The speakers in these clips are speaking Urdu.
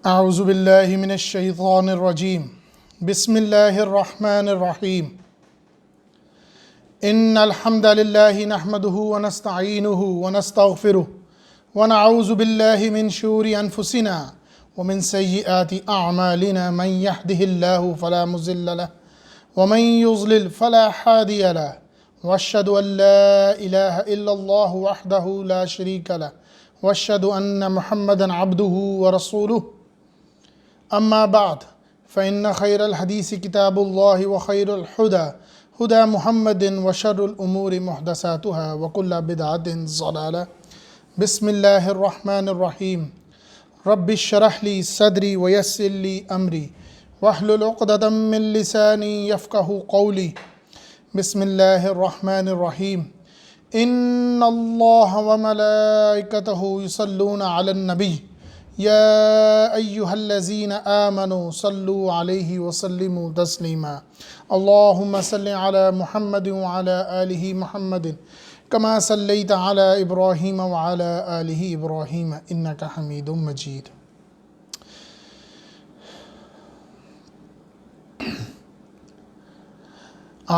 اعوذ باللہ من الشیطان الرجیم بسم اللہ الرحمن الرحیم ان الحمد للہ نحمده ونستعینه ونستغفره ونعوذ باللہ من شرور انفسنا ومن سیئات اعمالنا من يهده الله فلا مضل له ومن يضلل فلا هادي له واشهد ان لا اله الا الله وحده لا شريك له واشهد ان محمدا عبده ورسوله اما بعد فإن خير الحديث كتاب الله وخير الهدى هدى محمد وشر الأمور محدثاتها وكل بدعة ضلالة. بسم الله الرحمن الرحيم. رب اشرح لي صدري ويسر لي أمري واحلل عقدة من لساني يفقهوا قولي. بسم الله الرحمن الرحيم. إن الله وملائكته يصلون على النبي يا أيها الذين آمنوا صلوا عليه وسلموا تسليما. اللهم صل على محمد وعلى آله محمد كما صليت على إبراهيم وعلى آله إبراهيم إنك حميد مجيد.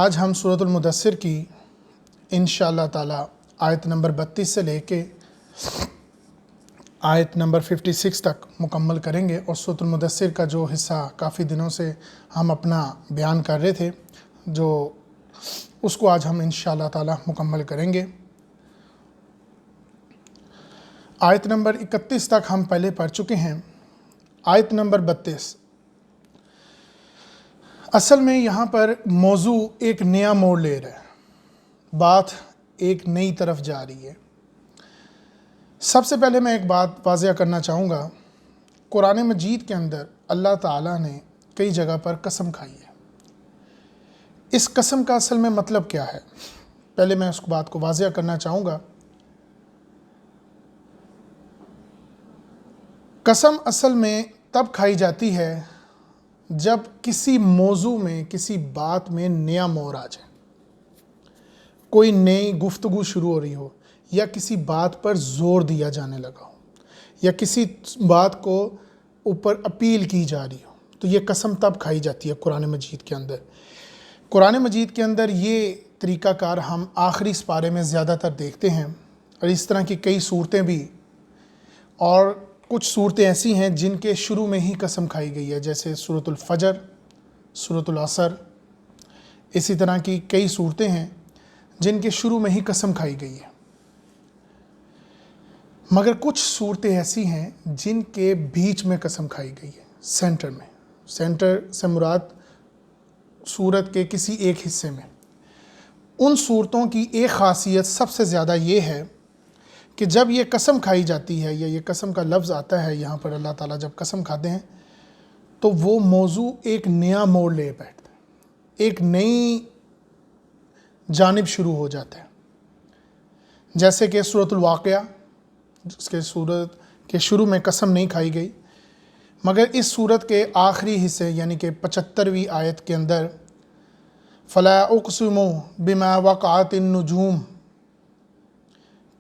آج ہم سورۃ المدثر کی انشاءاللہ تعالی آیت نمبر 32 سے لے کے آیت نمبر 56 تک مکمل کریں گے، اور سورۃ المدثر کا جو حصہ کافی دنوں سے ہم اپنا بیان کر رہے تھے اس کو آج ہم انشاءاللہ تعالی مکمل کریں گے. آیت نمبر 31 تک ہم پہلے پڑھ چکے ہیں. آیت نمبر 32 اصل میں یہاں پر موضوع ایک نیا موڑ لے رہا ہے، بات ایک نئی طرف جا رہی ہے. سب سے پہلے میں ایک بات واضح کرنا چاہوں گا. قرآن مجید کے اندر اللہ تعالیٰ نے کئی جگہ پر قسم کھائی ہے. اس قسم کا اصل میں مطلب کیا ہے، پہلے میں اس بات کو واضح کرنا چاہوں گا. قسم اصل میں تب کھائی جاتی ہے جب کسی موضوع میں، کسی بات میں نیا موڑ آ جائے، کوئی نئی گفتگو شروع ہو رہی ہو، یا کسی بات پر زور دیا جانے لگا ہو، یا کسی بات کو اوپر اپیل کی جا رہی ہو، تو یہ قسم تب کھائی جاتی ہے قرآن مجید کے اندر. قرآن مجید کے اندر یہ طریقہ کار ہم آخری سپارے میں زیادہ تر دیکھتے ہیں، اور اس طرح کی کئی صورتیں بھی، اور کچھ صورتیں ایسی ہیں جن کے شروع میں ہی قسم کھائی گئی ہے، جیسے سورۃ الفجر، سورۃ العصر. اسی طرح کی کئی صورتیں ہیں جن کے شروع میں ہی قسم کھائی گئی ہے. مگر کچھ صورتیں ایسی ہیں جن کے بیچ میں قسم کھائی گئی ہے، سینٹر میں. سینٹر سے مراد صورت کے کسی ایک حصے میں. ان صورتوں کی ایک خاصیت سب سے زیادہ یہ ہے کہ جب یہ قسم کھائی جاتی ہے، یا یہ قسم کا لفظ آتا ہے یہاں پر، اللہ تعالیٰ جب قسم کھاتے ہیں تو وہ موضوع ایک نیا موڑ لے بیٹھتا ہے، ایک نئی جانب شروع ہو جاتا ہے. جیسے کہ سورۃ الواقعہ، جس کے صورت کے شروع میں قسم نہیں کھائی گئی، مگر اس صورت کے آخری حصے یعنی کہ 75ویں آیت کے اندر فلا اقسم بما وقعت النجوم،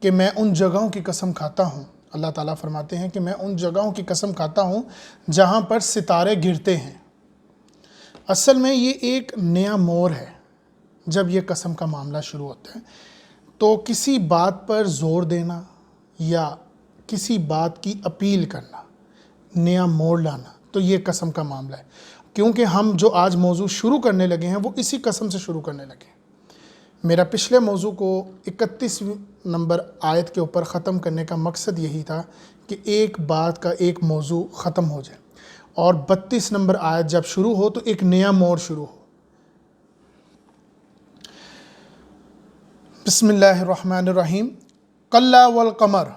کہ میں ان جگہوں کی قسم کھاتا ہوں. اللہ تعالیٰ فرماتے ہیں کہ میں ان جگہوں کی قسم کھاتا ہوں جہاں پر ستارے گرتے ہیں. اصل میں یہ ایک نیا موڑ ہے. جب یہ قسم کا معاملہ شروع ہوتا ہے تو کسی بات پر زور دینا یا کسی بات کی اپیل کرنا، نیا موڑ لانا، تو یہ قسم کا معاملہ ہے. کیونکہ ہم جو آج موضوع شروع کرنے لگے ہیں وہ اسی قسم سے شروع کرنے لگے ہیں. میرا پچھلے موضوع کو 31 نمبر آیت کے اوپر ختم کرنے کا مقصد یہی تھا کہ ایک بات کا ایک موضوع ختم ہو جائے، اور 32 نمبر آیت جب شروع ہو تو ایک نیا موڑ شروع ہو. بسم اللہ الرحمن الرحیم. کلا والقمر،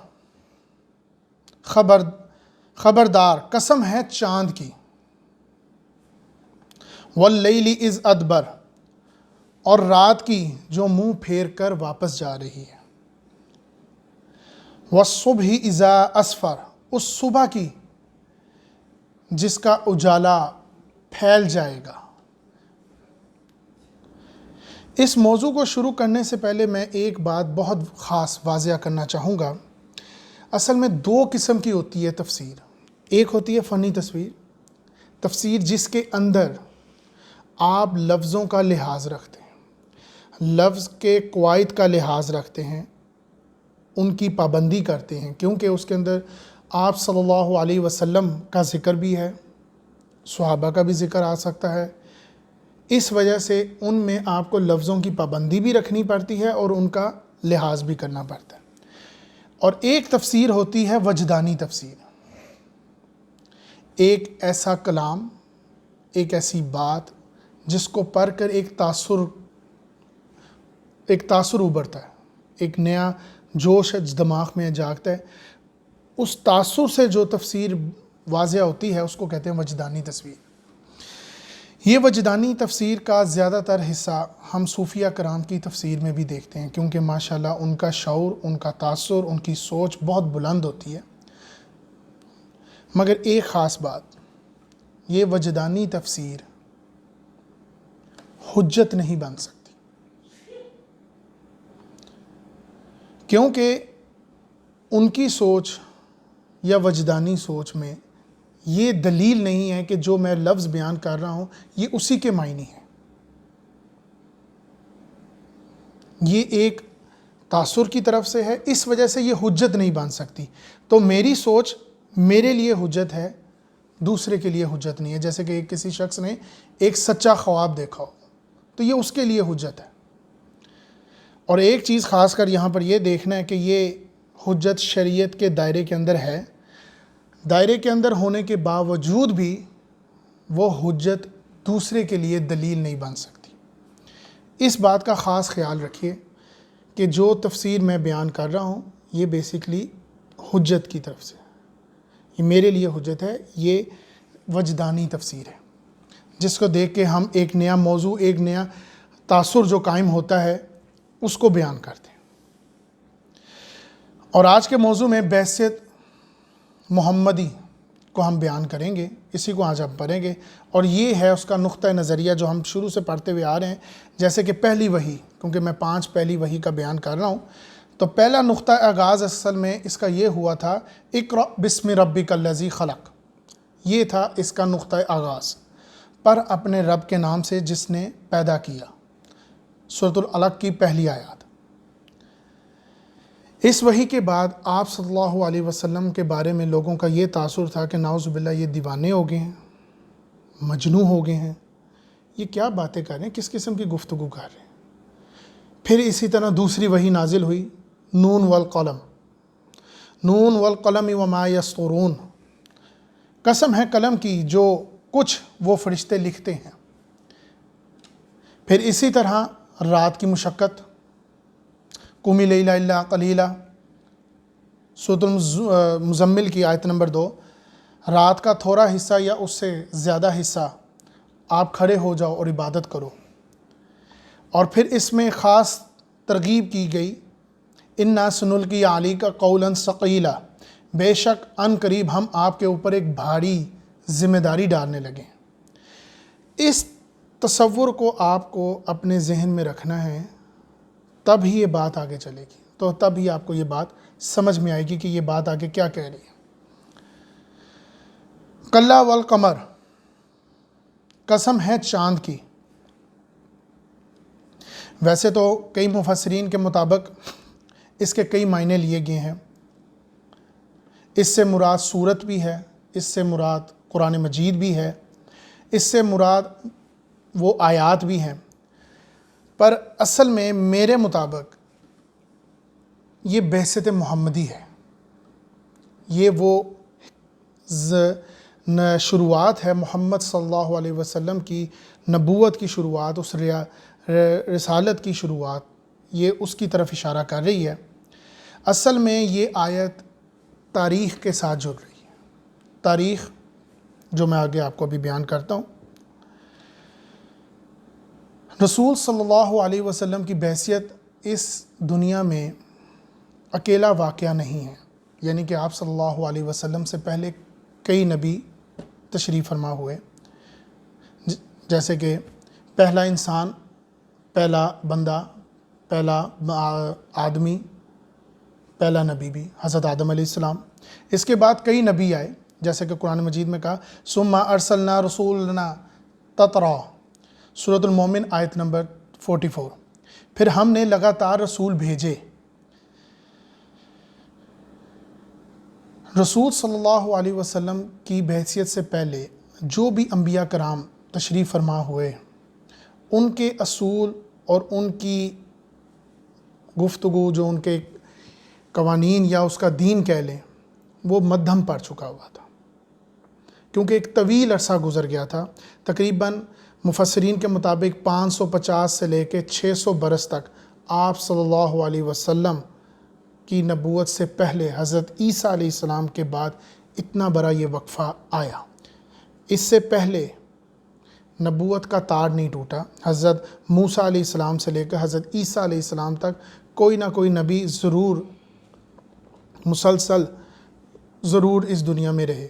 خبردار قسم ہے چاند کی. واللیل اذ ادبر، اور رات کی جو منہ پھیر کر واپس جا رہی ہے. والصبح اذا اسفر، اس صبح کی جس کا اجالا پھیل جائے گا. اس موضوع کو شروع کرنے سے پہلے میں ایک بات بہت خاص واضح کرنا چاہوں گا. اصل میں دو قسم کی ہوتی ہے تفسیر. ایک ہوتی ہے فنی تصویر، تفسیر جس کے اندر آپ لفظوں کا لحاظ رکھتے ہیں، لفظ کے قواعد کا لحاظ رکھتے ہیں، ان کی پابندی کرتے ہیں، کیونکہ اس کے اندر آپ صلی اللہ علیہ وسلم کا ذکر بھی ہے، صحابہ کا بھی ذکر آ سکتا ہے، اس وجہ سے ان میں آپ کو لفظوں کی پابندی بھی رکھنی پڑتی ہے اور ان کا لحاظ بھی کرنا پڑتا ہے۔ اور ایک تفسیر ہوتی ہے وجدانی تفسیر، ایک ایسا کلام، ایک ایسی بات جس کو پڑھ کر ایک تاثر ابھرتا ہے، ایک نیا جوش دماغ میں جاگتا ہے، اس تاثر سے جو تفسیر واضح ہوتی ہے اس کو کہتے ہیں وجدانی تصویر۔ یہ وجدانی تفسیر کا زیادہ تر حصہ ہم صوفیہ کرام کی تفسیر میں بھی دیکھتے ہیں، کیونکہ ماشاءاللہ ان کا شعور، ان کا تاثر، ان کی سوچ بہت بلند ہوتی ہے۔ مگر ایک خاص بات، یہ وجدانی تفسیر حجت نہیں بن سکتی، کیونکہ ان کی سوچ یا وجدانی سوچ میں یہ دلیل نہیں ہے کہ جو میں لفظ بیان کر رہا ہوں یہ اسی کے معنی ہے، یہ ایک تاثر کی طرف سے ہے، اس وجہ سے یہ حجت نہیں بن سکتی۔ تو میری سوچ میرے لیے حجت ہے، دوسرے کے لیے حجت نہیں ہے۔ جیسے کہ کسی شخص نے ایک سچا خواب دیکھا ہو تو یہ اس کے لیے حجت ہے۔ اور ایک چیز خاص کر یہاں پر یہ دیکھنا ہے کہ یہ حجت شریعت کے دائرے کے اندر ہے، دائرے کے اندر ہونے کے باوجود بھی وہ حجت دوسرے کے لیے دلیل نہیں بن سکتی۔ اس بات کا خاص خیال رکھیے کہ جو تفسیر میں بیان کر رہا ہوں یہ بیسیکلی حجت کی طرف سے، یہ میرے لیے حجت ہے، یہ وجدانی تفسیر ہے جس کو دیکھ کے ہم ایک نیا موضوع، ایک نیا تاثر جو قائم ہوتا ہے اس کو بیان کرتے ہیں۔ اور آج کے موضوع میں بعثت محمدی کو ہم بیان کریں گے، اسی کو آج ہم پڑھیں گے، اور یہ ہے اس کا نقطہ نظریہ جو ہم شروع سے پڑھتے ہوئے آ رہے ہیں۔ جیسے کہ پہلی وحی، کیونکہ میں 5 پہلی وحی کا بیان کر رہا ہوں، تو پہلا نقطہ آغاز اصل میں اس کا یہ ہوا تھا، اقرأ بسم ربک الذی خلق، یہ تھا اس کا نقطہ آغاز، پر اپنے رب کے نام سے جس نے پیدا کیا، سورۃ العلق کی پہلی آیات۔ اس وحی کے بعد آپ صلی اللہ علیہ وسلم کے بارے میں لوگوں کا یہ تاثر تھا کہ نعوذ باللہ یہ دیوانے ہو گئے ہیں، مجنوں ہو گئے ہیں، یہ کیا باتیں کر رہے ہیں، کس قسم کی گفتگو کر رہے ہیں۔ پھر اسی طرح دوسری وحی نازل ہوئی، نون والقلم، نون والقلم وما یسطرون، قسم ہے قلم کی جو کچھ وہ فرشتے لکھتے ہیں۔ پھر اسی طرح رات کی مشقت، قم اللیل الا قلیلا، سورۃ المزمل کی آیت نمبر 2، رات کا تھوڑا حصہ یا اس سے زیادہ حصہ آپ کھڑے ہو جاؤ اور عبادت کرو۔ اور پھر اس میں خاص ترغیب کی گئی، انا سنلقی علیک قولا ثقیلا، بے شک ان قریب ہم آپ کے اوپر ایک بھاری ذمہ داری ڈالنے لگے ہیں۔ اس تصور کو آپ کو اپنے ذہن میں رکھنا ہے، تب ہی یہ بات آگے چلے گی، تو تب ہی آپ کو یہ بات سمجھ میں آئے گی کہ یہ بات آگے کیا کہہ رہی ہے۔ کلا والقمر، قسم ہے چاند کی۔ ویسے تو کئی مفسرین کے مطابق اس کے کئی معنی لیے گئے ہیں، اس سے مراد سورت بھی ہے، اس سے مراد قرآن مجید بھی ہے، اس سے مراد وہ آیات بھی ہیں، پر اصل میں میرے مطابق یہ بعثت محمدی ہے، یہ وہ شروعات ہے محمد صلی اللہ علیہ وسلم کی نبوت کی شروعات، اس رسالت کی شروعات، یہ اس کی طرف اشارہ کر رہی ہے۔ اصل میں یہ آیت تاریخ کے ساتھ جڑ رہی ہے، تاریخ جو میں آگے آپ کو ابھی بیان کرتا ہوں۔ رسول صلی اللہ علیہ وسلم کی بعثت اس دنیا میں اکیلا واقعہ نہیں ہے، یعنی کہ آپ صلی اللہ علیہ وسلم سے پہلے کئی نبی تشریف فرما ہوئے، جیسے کہ پہلا انسان، پہلا بندہ، پہلا آدمی، پہلا نبی بھی حضرت آدم علیہ السلام۔ اس کے بعد کئی نبی آئے جیسے کہ قرآن مجید میں کہا ثم ارسلنا رسولنا تترا، سورۃ المومن آیت نمبر 44، پھر ہم نے لگاتار رسول بھیجے۔ رسول صلی اللہ علیہ وسلم کی بحیثیت سے پہلے جو بھی انبیاء کرام تشریف فرما ہوئے، ان کے اصول اور ان کی گفتگو، جو ان کے قوانین یا اس کا دین کہہ لیں، وہ مدھم پڑ چکا ہوا تھا، کیونکہ ایک طویل عرصہ گزر گیا تھا۔ تقریباً مفسرین کے مطابق 550 سے لے کے 600 برس تک آپ صلی اللہ علیہ وسلم کی نبوت سے پہلے حضرت عیسیٰ علیہ السلام کے بعد اتنا بڑا یہ وقفہ آیا۔ اس سے پہلے نبوت کا تار نہیں ٹوٹا۔ حضرت موسیٰ علیہ السلام سے لے کر حضرت عیسیٰ علیہ السلام تک کوئی نہ کوئی نبی ضرور مسلسل ضرور اس دنیا میں رہے،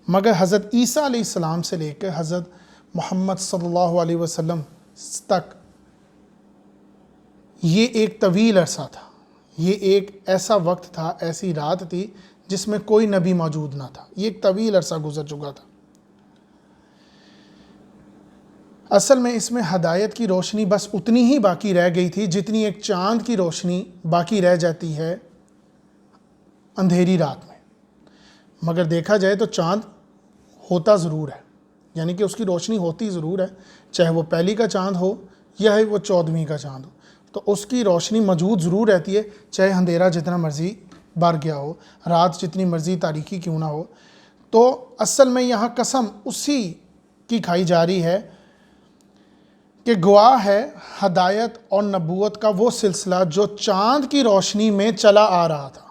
مگر حضرت عیسیٰ علیہ السلام سے لے کر حضرت محمد صلی اللہ علیہ وسلم تک یہ ایک طویل عرصہ تھا، یہ ایک ایسا وقت تھا، ایسی رات تھی جس میں کوئی نبی موجود نہ تھا، یہ ایک طویل عرصہ گزر چکا تھا۔ اصل میں اس میں ہدایت کی روشنی بس اتنی ہی باقی رہ گئی تھی جتنی ایک چاند کی روشنی باقی رہ جاتی ہے اندھیری رات میں، مگر دیکھا جائے تو چاند ہوتا ضرور ہے، یعنی کہ اس کی روشنی ہوتی ضرور ہے، چاہے وہ پہلی کا چاند ہو یا وہ 14ویں کا چاند ہو، تو اس کی روشنی موجود ضرور رہتی ہے، چاہے اندھیرا جتنا مرضی بھر گیا ہو، رات جتنی مرضی تاریکی کیوں نہ ہو۔ تو اصل میں یہاں قسم اسی کی کھائی جا رہی ہے کہ گواہ ہے ہدایت اور نبوت کا وہ سلسلہ جو چاند کی روشنی میں چلا آ رہا تھا،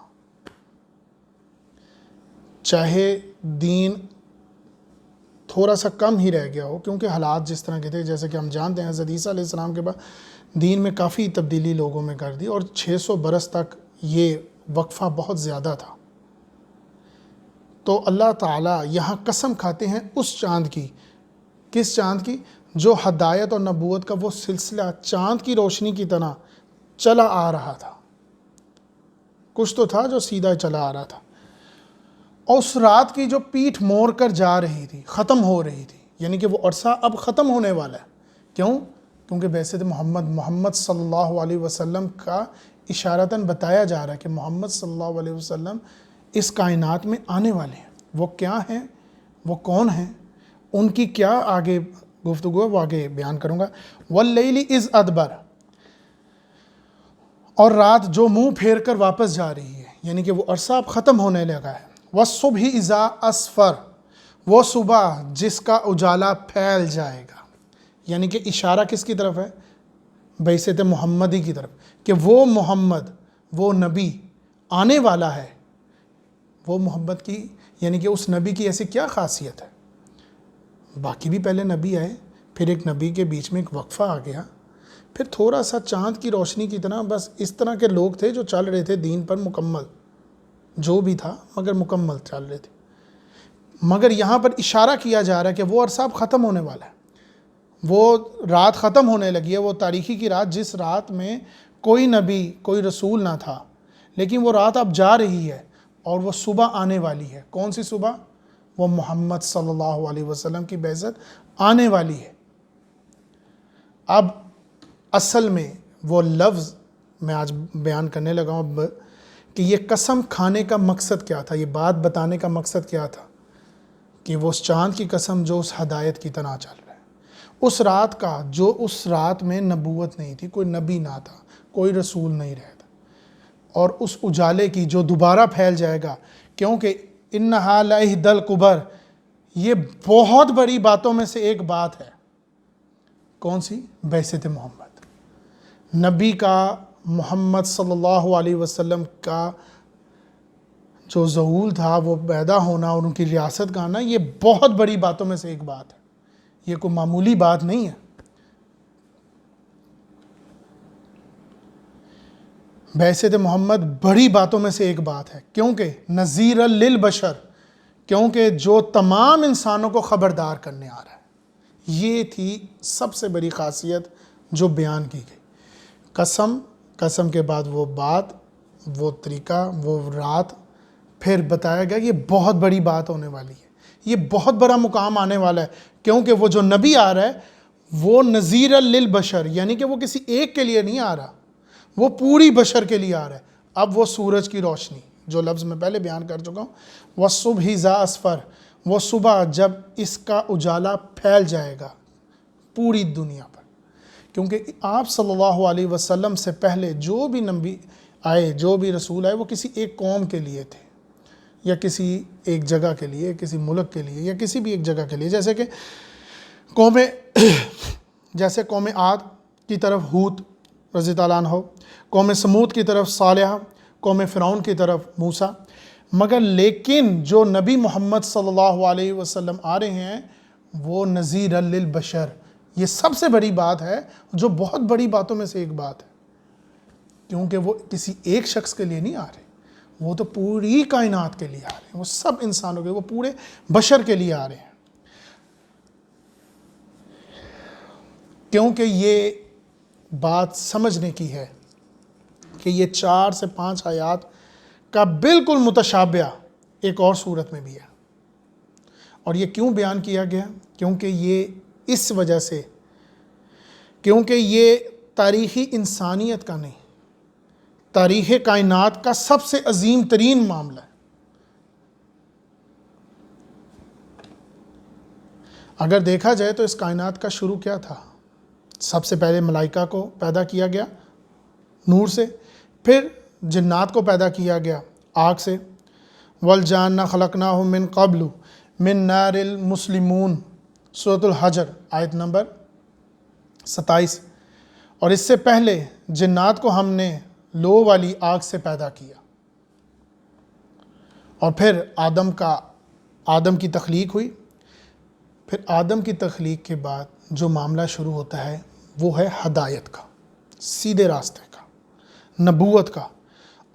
چاہے دین تھوڑا سا کم ہی رہ گیا ہو، کیونکہ حالات جس طرح کے تھے، جیسے کہ ہم جانتے ہیں حضرت عیسیٰ علیہ السلام کے بعد دین میں کافی تبدیلی لوگوں میں کر دی، اور 600 برس تک یہ وقفہ بہت زیادہ تھا۔ تو اللہ تعالیٰ یہاں قسم کھاتے ہیں اس چاند کی، کس چاند کی؟ جو ہدایت اور نبوت کا وہ سلسلہ چاند کی روشنی کی طرح چلا آ رہا تھا، کچھ تو تھا جو سیدھا چلا آ رہا تھا، اور اس رات کی جو پیٹھ موڑ کر جا رہی تھی، ختم ہو رہی تھی، یعنی کہ وہ عرصہ اب ختم ہونے والا ہے۔ کیوں؟ کیونکہ بعثت محمد صلی اللہ علیہ وسلم کا اشارتاً بتایا جا رہا ہے کہ محمد صلی اللہ علیہ وسلم اس کائنات میں آنے والے ہیں۔ وہ کیا ہیں، وہ کون ہیں، ان کی کیا آگے گفتگو ہے، وہ آگے بیان کروں گا۔ وَاللَّيْلِ إِذْ أَدْبَرَ، اور رات جو منہ پھیر کر واپس جا رہی ہے، یعنی کہ وہ عرصہ اب ختم ہونے لگا ہے۔ وَالصُّبْحِ إِذَا أَسْفَرَ، وہ صبح جس کا اجالا پھیل جائے گا، یعنی کہ اشارہ کس کی طرف ہے؟ بعثت محمدی کی طرف، کہ وہ محمد، وہ نبی آنے والا ہے۔ وہ محمد کی، یعنی کہ اس نبی کی ایسی کیا خاصیت ہے؟ باقی بھی پہلے نبی آئے، پھر ایک نبی کے بیچ میں ایک وقفہ آ گیا، پھر تھوڑا سا چاند کی روشنی کی طرح بس اس طرح کے لوگ تھے جو چل رہے تھے دین پر مکمل، جو بھی تھا مگر مکمل چل رہے تھے۔ مگر یہاں پر اشارہ کیا جا رہا ہے کہ وہ عرصہ اب ختم ہونے والا ہے، وہ رات ختم ہونے لگی ہے، وہ تاریخی کی رات جس رات میں کوئی نبی کوئی رسول نہ تھا، لیکن وہ رات اب جا رہی ہے اور وہ صبح آنے والی ہے۔ کون سی صبح؟ وہ محمد صلی اللہ علیہ وسلم کی بعثت آنے والی ہے۔ اب اصل میں وہ لفظ میں آج بیان کرنے لگا ہوں کہ یہ قسم کھانے کا مقصد کیا تھا، یہ بات بتانے کا مقصد کیا تھا، کہ وہ اس چاند کی قسم جو اس ہدایت کی طرح چل رہا ہے، اس رات کا جو اس رات میں نبوت نہیں تھی، کوئی نبی نہ تھا، کوئی رسول نہیں رہتا، اور اس اجالے کی جو دوبارہ پھیل جائے گا، کیونکہ انہا لإحدی الکبر، یہ بہت بڑی باتوں میں سے ایک بات ہے۔ کون سی؟ بعثت محمد، نبی کا، محمد صلی اللہ علیہ وسلم کا جو ظہور تھا، وہ پیدا ہونا اور ان کی ریاست کا آنا، یہ بہت بڑی باتوں میں سے ایک بات ہے، یہ کوئی معمولی بات نہیں ہے۔ بعثت محمد بڑی باتوں میں سے ایک بات ہے، کیونکہ نذیر للبشر، کیونکہ جو تمام انسانوں کو خبردار کرنے آ رہا ہے۔ یہ تھی سب سے بڑی خاصیت جو بیان کی گئی۔ قسم کے بعد وہ بات، وہ طریقہ، وہ رات پھر بتایا گیا یہ بہت بڑی بات ہونے والی ہے، یہ بہت بڑا مقام آنے والا ہے، کیونکہ وہ جو نبی آ رہا ہے وہ نذیر للبشر، یعنی کہ وہ کسی ایک کے لیے نہیں آ رہا، وہ پوری بشر کے لیے آ رہا ہے۔ اب وہ سورج کی روشنی، جو لفظ میں پہلے بیان کر چکا ہوں، وَالصُّبْحِ ذَا اسفر، وہ صبح جب اس کا اجالا پھیل جائے گا پوری دنیا پر، کیونکہ آپ صلی اللہ علیہ وسلم سے پہلے جو بھی نبی آئے، جو بھی رسول آئے، وہ کسی ایک قوم کے لیے تھے، یا کسی ایک جگہ کے لیے، کسی ملک کے لیے، یا کسی بھی ایک جگہ کے لیے، جیسے قوم عاد کی طرف ہود رضی اللہ عنہ، قوم سمود کی طرف صالح، قوم فرعون کی طرف موسیٰ، مگر لیکن جو نبی محمد صلی اللہ علیہ وسلم آ رہے ہیں وہ نذیر للبشر، یہ سب سے بڑی بات ہے، جو بہت بڑی باتوں میں سے ایک بات ہے، کیونکہ وہ کسی ایک شخص کے لیے نہیں آ رہے، وہ تو پوری کائنات کے لیے آ رہے ہیں، وہ سب انسانوں کے، وہ پورے بشر کے لیے آ رہے ہیں، کیونکہ یہ بات سمجھنے کی ہے کہ یہ 4 سے 5 آیات کا بالکل متشابہ ایک اور صورت میں بھی ہے، اور یہ کیوں بیان کیا گیا؟ کیونکہ یہ اس وجہ سے، کیونکہ یہ تاریخی انسانیت کا نہیں، تاریخ کائنات کا سب سے عظیم ترین معاملہ ہے۔ اگر دیکھا جائے تو اس کائنات کا شروع کیا تھا؟ سب سے پہلے ملائکہ کو پیدا کیا گیا نور سے، پھر جنات کو پیدا کیا گیا آگ سے، وَالْجَانَّ خَلَقْنَاهُ مِن قَبْلُ مِن نَارِ الْمُسْلِمُونَ، سورۃ الحجر آیت نمبر 27، اور اس سے پہلے جنات کو ہم نے لو والی آگ سے پیدا کیا، اور پھر آدم کی تخلیق ہوئی، پھر آدم کی تخلیق کے بعد جو معاملہ شروع ہوتا ہے وہ ہے ہدایت کا، سیدھے راستے کا، نبوت کا،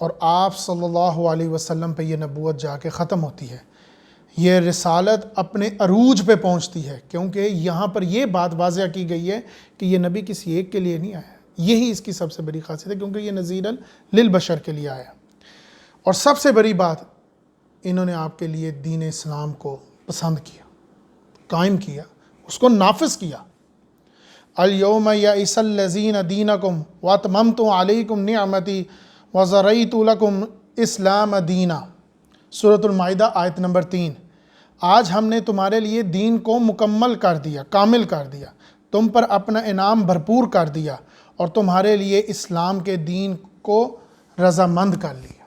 اور آپ صلی اللہ علیہ وسلم پہ یہ نبوت جا کے ختم ہوتی ہے، یہ رسالت اپنے عروج پہ پہنچتی ہے، کیونکہ یہاں پر یہ بات واضح کی گئی ہے کہ یہ نبی کسی ایک کے لیے نہیں آیا، یہی اس کی سب سے بڑی خاصیت ہے، کیونکہ یہ نذیر للبشر کے لیے آیا، اور سب سے بڑی بات انہوں نے آپ کے لیے دین اسلام کو پسند کیا، قائم کیا، اس کو نافذ کیا۔ اليوم یئس الذین دینکم واتممت علیکم نعمتی وَرَضِیتُ لَکُمْ اسلام دینا، سورۃ المائدہ آیت نمبر 3، آج ہم نے تمہارے لیے دین کو مکمل کر دیا، کامل کر دیا، تم پر اپنا انعام بھرپور کر دیا، اور تمہارے لیے اسلام کے دین کو رضامند کر لیا۔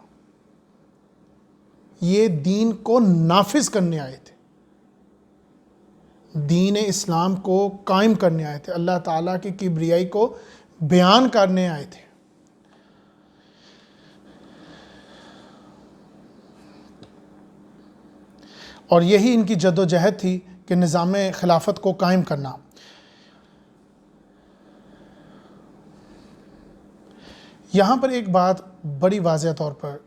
یہ دین کو نافذ کرنے آئے تھے، دین اسلام کو قائم کرنے آئے تھے، اللہ تعالیٰ کی کبریائی کو بیان کرنے آئے تھے۔ اور یہی ان کی جد و جہد تھی کہ نظام خلافت کو قائم کرنا۔ یہاں پر ایک بات بڑی واضح طور پر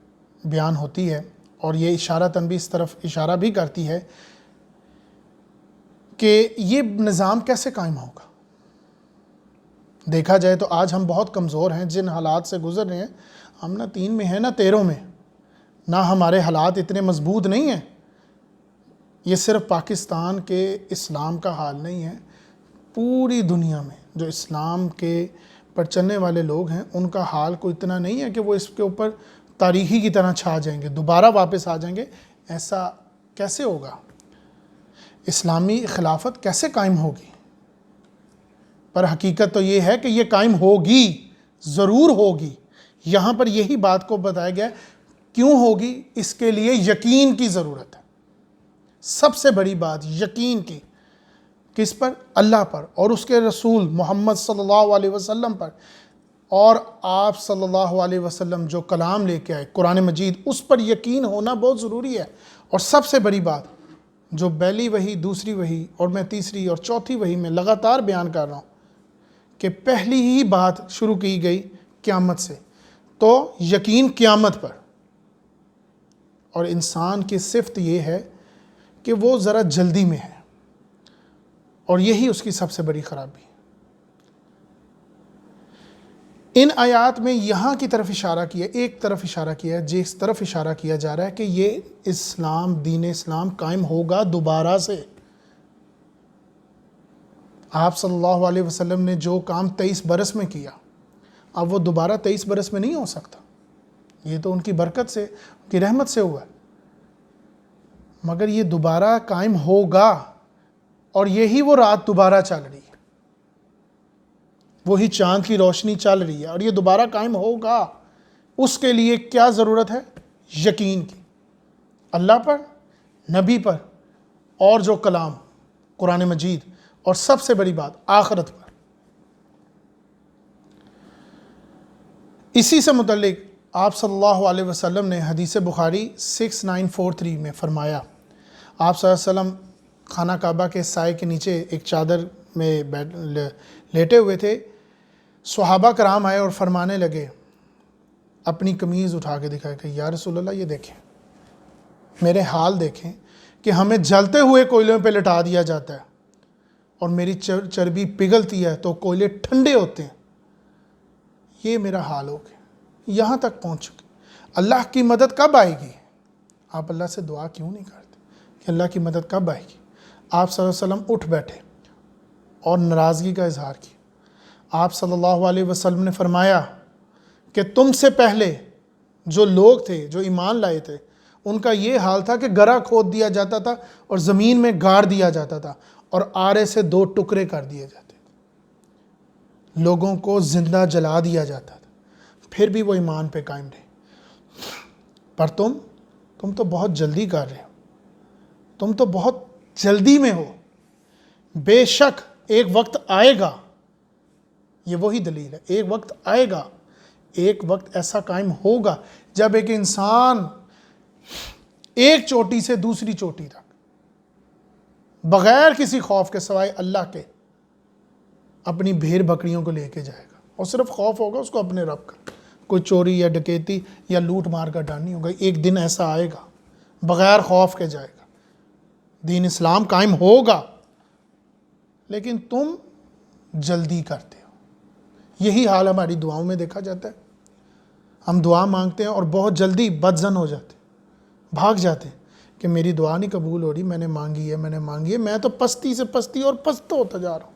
بیان ہوتی ہے، اور یہ اشارتاً بھی اس طرف اشارہ بھی کرتی ہے کہ یہ نظام کیسے قائم ہوگا۔ دیکھا جائے تو آج ہم بہت کمزور ہیں، جن حالات سے گزر رہے ہیں، ہم نہ 3 میں ہیں نہ 13 میں، نہ ہمارے حالات اتنے مضبوط نہیں ہیں۔ یہ صرف پاکستان کے اسلام کا حال نہیں ہے، پوری دنیا میں جو اسلام کے پر چلنے والے لوگ ہیں ان کا حال کوئی اتنا نہیں ہے کہ وہ اس کے اوپر تاریخی کی طرح چھا جائیں گے، دوبارہ واپس آ جائیں گے۔ ایسا کیسے ہوگا؟ اسلامی خلافت کیسے قائم ہوگی؟ پر حقیقت تو یہ ہے کہ یہ قائم ہوگی، ضرور ہوگی۔ یہاں پر یہی بات کو بتایا گیا ہے، کیوں ہوگی؟ اس کے لیے یقین کی ضرورت ہے۔ سب سے بڑی بات یقین کی، کس پر؟ اللہ پر اور اس کے رسول محمد صلی اللہ علیہ وسلم پر، اور آپ صلی اللہ علیہ وسلم جو کلام لے کے آئے قرآن مجید، اس پر یقین ہونا بہت ضروری ہے۔ اور سب سے بڑی بات جو پہلی وحی، دوسری وحی، اور میں تیسری اور چوتھی وحی میں لگاتار بیان کر رہا ہوں کہ پہلی ہی بات شروع کی گئی قیامت سے، تو یقین قیامت پر۔ اور انسان کی صفت یہ ہے کہ وہ ذرا جلدی میں ہے، اور یہی اس کی سب سے بڑی خرابی۔ ان آیات میں یہاں کی طرف اشارہ کیا، ایک طرف اشارہ کیا، جس طرف اشارہ کیا جا رہا ہے کہ یہ اسلام، دین اسلام قائم ہوگا دوبارہ سے۔ آپ صلی اللہ علیہ وسلم نے جو کام 23 برس میں کیا، اب وہ دوبارہ 23 برس میں نہیں ہو سکتا۔ یہ تو ان کی برکت سے، ان کی رحمت سے ہوا ہے، مگر یہ دوبارہ قائم ہوگا، اور یہی وہ رات دوبارہ چل رہی ہے، وہی چاند کی روشنی چل رہی ہے، اور یہ دوبارہ قائم ہوگا۔ اس کے لیے کیا ضرورت ہے؟ یقین کی، اللہ پر، نبی پر، اور جو کلام قرآن مجید، اور سب سے بڑی بات آخرت پر۔ اسی سے متعلق آپ صلی اللہ علیہ وسلم نے حدیث بخاری 6943 میں فرمایا، آپ صلی اللہ علیہ وسلم خانہ کعبہ کے سائے کے نیچے ایک چادر میں لیٹے ہوئے تھے، صحابہ کرام آئے اور فرمانے لگے، اپنی قمیض اٹھا کے دکھائے کہ یا رسول اللہ یہ دیکھیں، میرے حال دیکھیں کہ ہمیں جلتے ہوئے کوئلوں پہ لٹا دیا جاتا ہے، اور میری چربی پگھلتی ہے تو کوئلے ٹھنڈے ہوتے ہیں، یہ میرا حال ہو گیا، یہاں تک پہنچ چکے۔ اللہ کی مدد کب آئے گی؟ آپ اللہ سے دعا کیوں نہیں کرتے کہ اللہ کی مدد کب آئے گی؟ آپ صلی اللہ علیہ وسلم اٹھ بیٹھے اور ناراضگی کا اظہار کیا۔ آپ صلی اللہ علیہ وسلم نے فرمایا کہ تم سے پہلے جو لوگ تھے، جو ایمان لائے تھے، ان کا یہ حال تھا کہ گڑھا کھود دیا جاتا تھا اور زمین میں گاڑ دیا جاتا تھا، اور آرے سے 2 ٹکڑے کر دیے جاتے تھے، لوگوں کو زندہ جلا دیا جاتا تھا، پھر بھی وہ ایمان پہ قائم رہے۔ پر تم تو بہت جلدی کر رہے ہو، تم تو بہت جلدی میں ہو، بے شک ایک وقت آئے گا، یہ وہی دلیل ہے، ایک وقت آئے گا، ایک وقت ایسا قائم ہوگا جب ایک انسان ایک چوٹی سے دوسری چوٹی تک بغیر کسی خوف کے سوائے اللہ کے اپنی بھیڑ بکریوں کو لے کے جائے گا، اور صرف خوف ہوگا اس کو اپنے رب کا، کوئی چوری یا ڈکیتی یا لوٹ مار کا ڈر نہیں ہوگا۔ ایک دن ایسا آئے گا بغیر خوف کے جائے گا، دین اسلام قائم ہوگا، لیکن تم جلدی کرتے ہو۔ یہی حال ہماری دعاؤں میں دیکھا جاتا ہے، ہم دعا مانگتے ہیں اور بہت جلدی بدظن ہو جاتے ہیں، بھاگ جاتے ہیں کہ میری دعا نہیں قبول ہو رہی، میں نے مانگی ہے، میں تو پستی سے پستی اور پست ہوتا جا رہا ہوں۔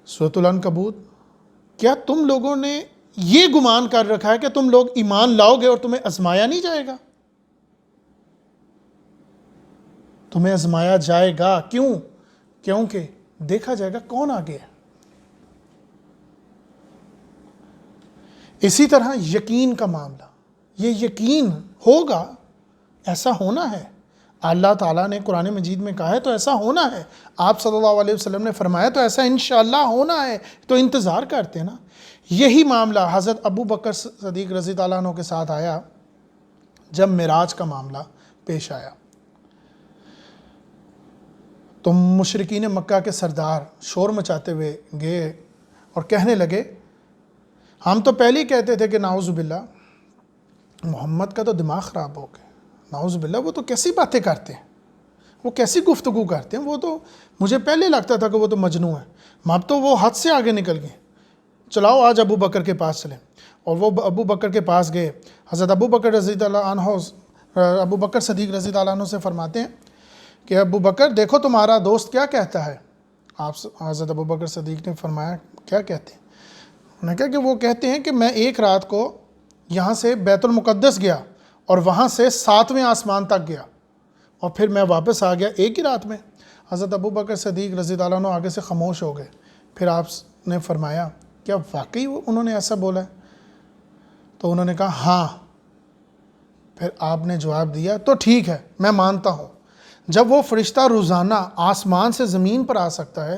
سورۃ العنکبوت، کیا تم لوگوں نے یہ گمان کر رکھا ہے کہ تم لوگ ایمان لاؤ گے اور تمہیں آزمایا نہیں جائے گا؟ تمہیں آزمایا جائے گا، کیوں؟ کیونکہ دیکھا جائے گا کون آگے ہے۔ اسی طرح یقین کا معاملہ، یہ یقین ہوگا، ایسا ہونا ہے، اللہ تعالیٰ نے قرآن مجید میں کہا ہے تو ایسا ہونا ہے، آپ صلی اللہ علیہ وسلم نے فرمایا تو ایسا انشاءاللہ ہونا ہے، تو انتظار کرتے ہیں نا۔ یہی معاملہ حضرت ابو بکر صدیق رضی اللہ عنہ کے ساتھ آیا جب معراج کا معاملہ پیش آیا، تو مشرکین مکہ کے سردار شور مچاتے ہوئے گئے اور کہنے لگے، ہم تو پہلے ہی کہتے تھے کہ نعوذ باللہ محمد کا تو دماغ خراب ہو گیا، نعوذ باللہ وہ تو کیسی باتیں کرتے ہیں، وہ کیسی گفتگو کرتے ہیں، وہ تو مجھے پہلے لگتا تھا کہ وہ تو مجنون ہے، اب تو وہ حد سے آگے نکل گئے، چلاؤ آج ابو بکر کے پاس چلیں۔ اور وہ ابو بکر کے پاس گئے۔ حضرت ابو بکر رضی اللہ عنہ، ابو بکر صدیق رضی اللہ عنہ سے فرماتے ہیں کہ ابو بکر دیکھو تمہارا دوست کیا کہتا ہے۔ آپ حضرت ابو بکر صدیق نے فرمایا کیا کہتے ہیں؟ انہوں نے کہا کہ وہ کہتے ہیں کہ میں ایک رات کو یہاں سے بیت المقدس گیا اور وہاں سے 7ویں آسمان تک گیا، اور پھر میں واپس آ گیا ایک ہی رات میں۔ حضرت ابو بکر صدیق رضی اللہ عنہ آگے سے خاموش ہو گئے۔ پھر آپ نے فرمایا کیا واقعی انہوں نے ایسا بولا ہے؟ تو انہوں نے کہا ہاں۔ پھر آپ نے جواب دیا تو ٹھیک ہے، میں مانتا ہوں، جب وہ فرشتہ روزانہ آسمان سے زمین پر آ سکتا ہے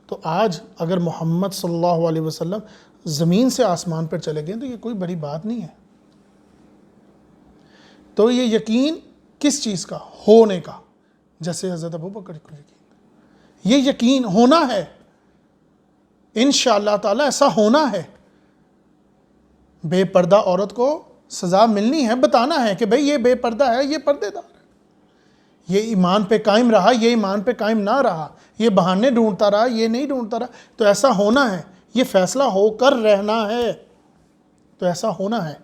تو آج اگر محمد صلی اللہ علیہ وسلم زمین سے آسمان پر چلے گئے تو یہ کوئی بڑی بات نہیں ہے۔ تو یہ یقین کس چیز کا؟ ہونے کا، جیسے حضرت ابو بکر کو یقین، یہ یقین ہونا ہے، انشاءاللہ تعالی ایسا ہونا ہے۔ بے پردہ عورت کو سزا ملنی ہے، بتانا ہے کہ بھئی یہ بے پردہ ہے، یہ پردے دار ہے، یہ ایمان پہ قائم رہا، یہ ایمان پہ قائم نہ رہا، یہ بہانے ڈھونڈتا رہا، یہ نہیں ڈھونڈتا رہا، تو ایسا ہونا ہے، یہ فیصلہ ہو کر رہنا ہے۔ تو ایسا ہونا ہے.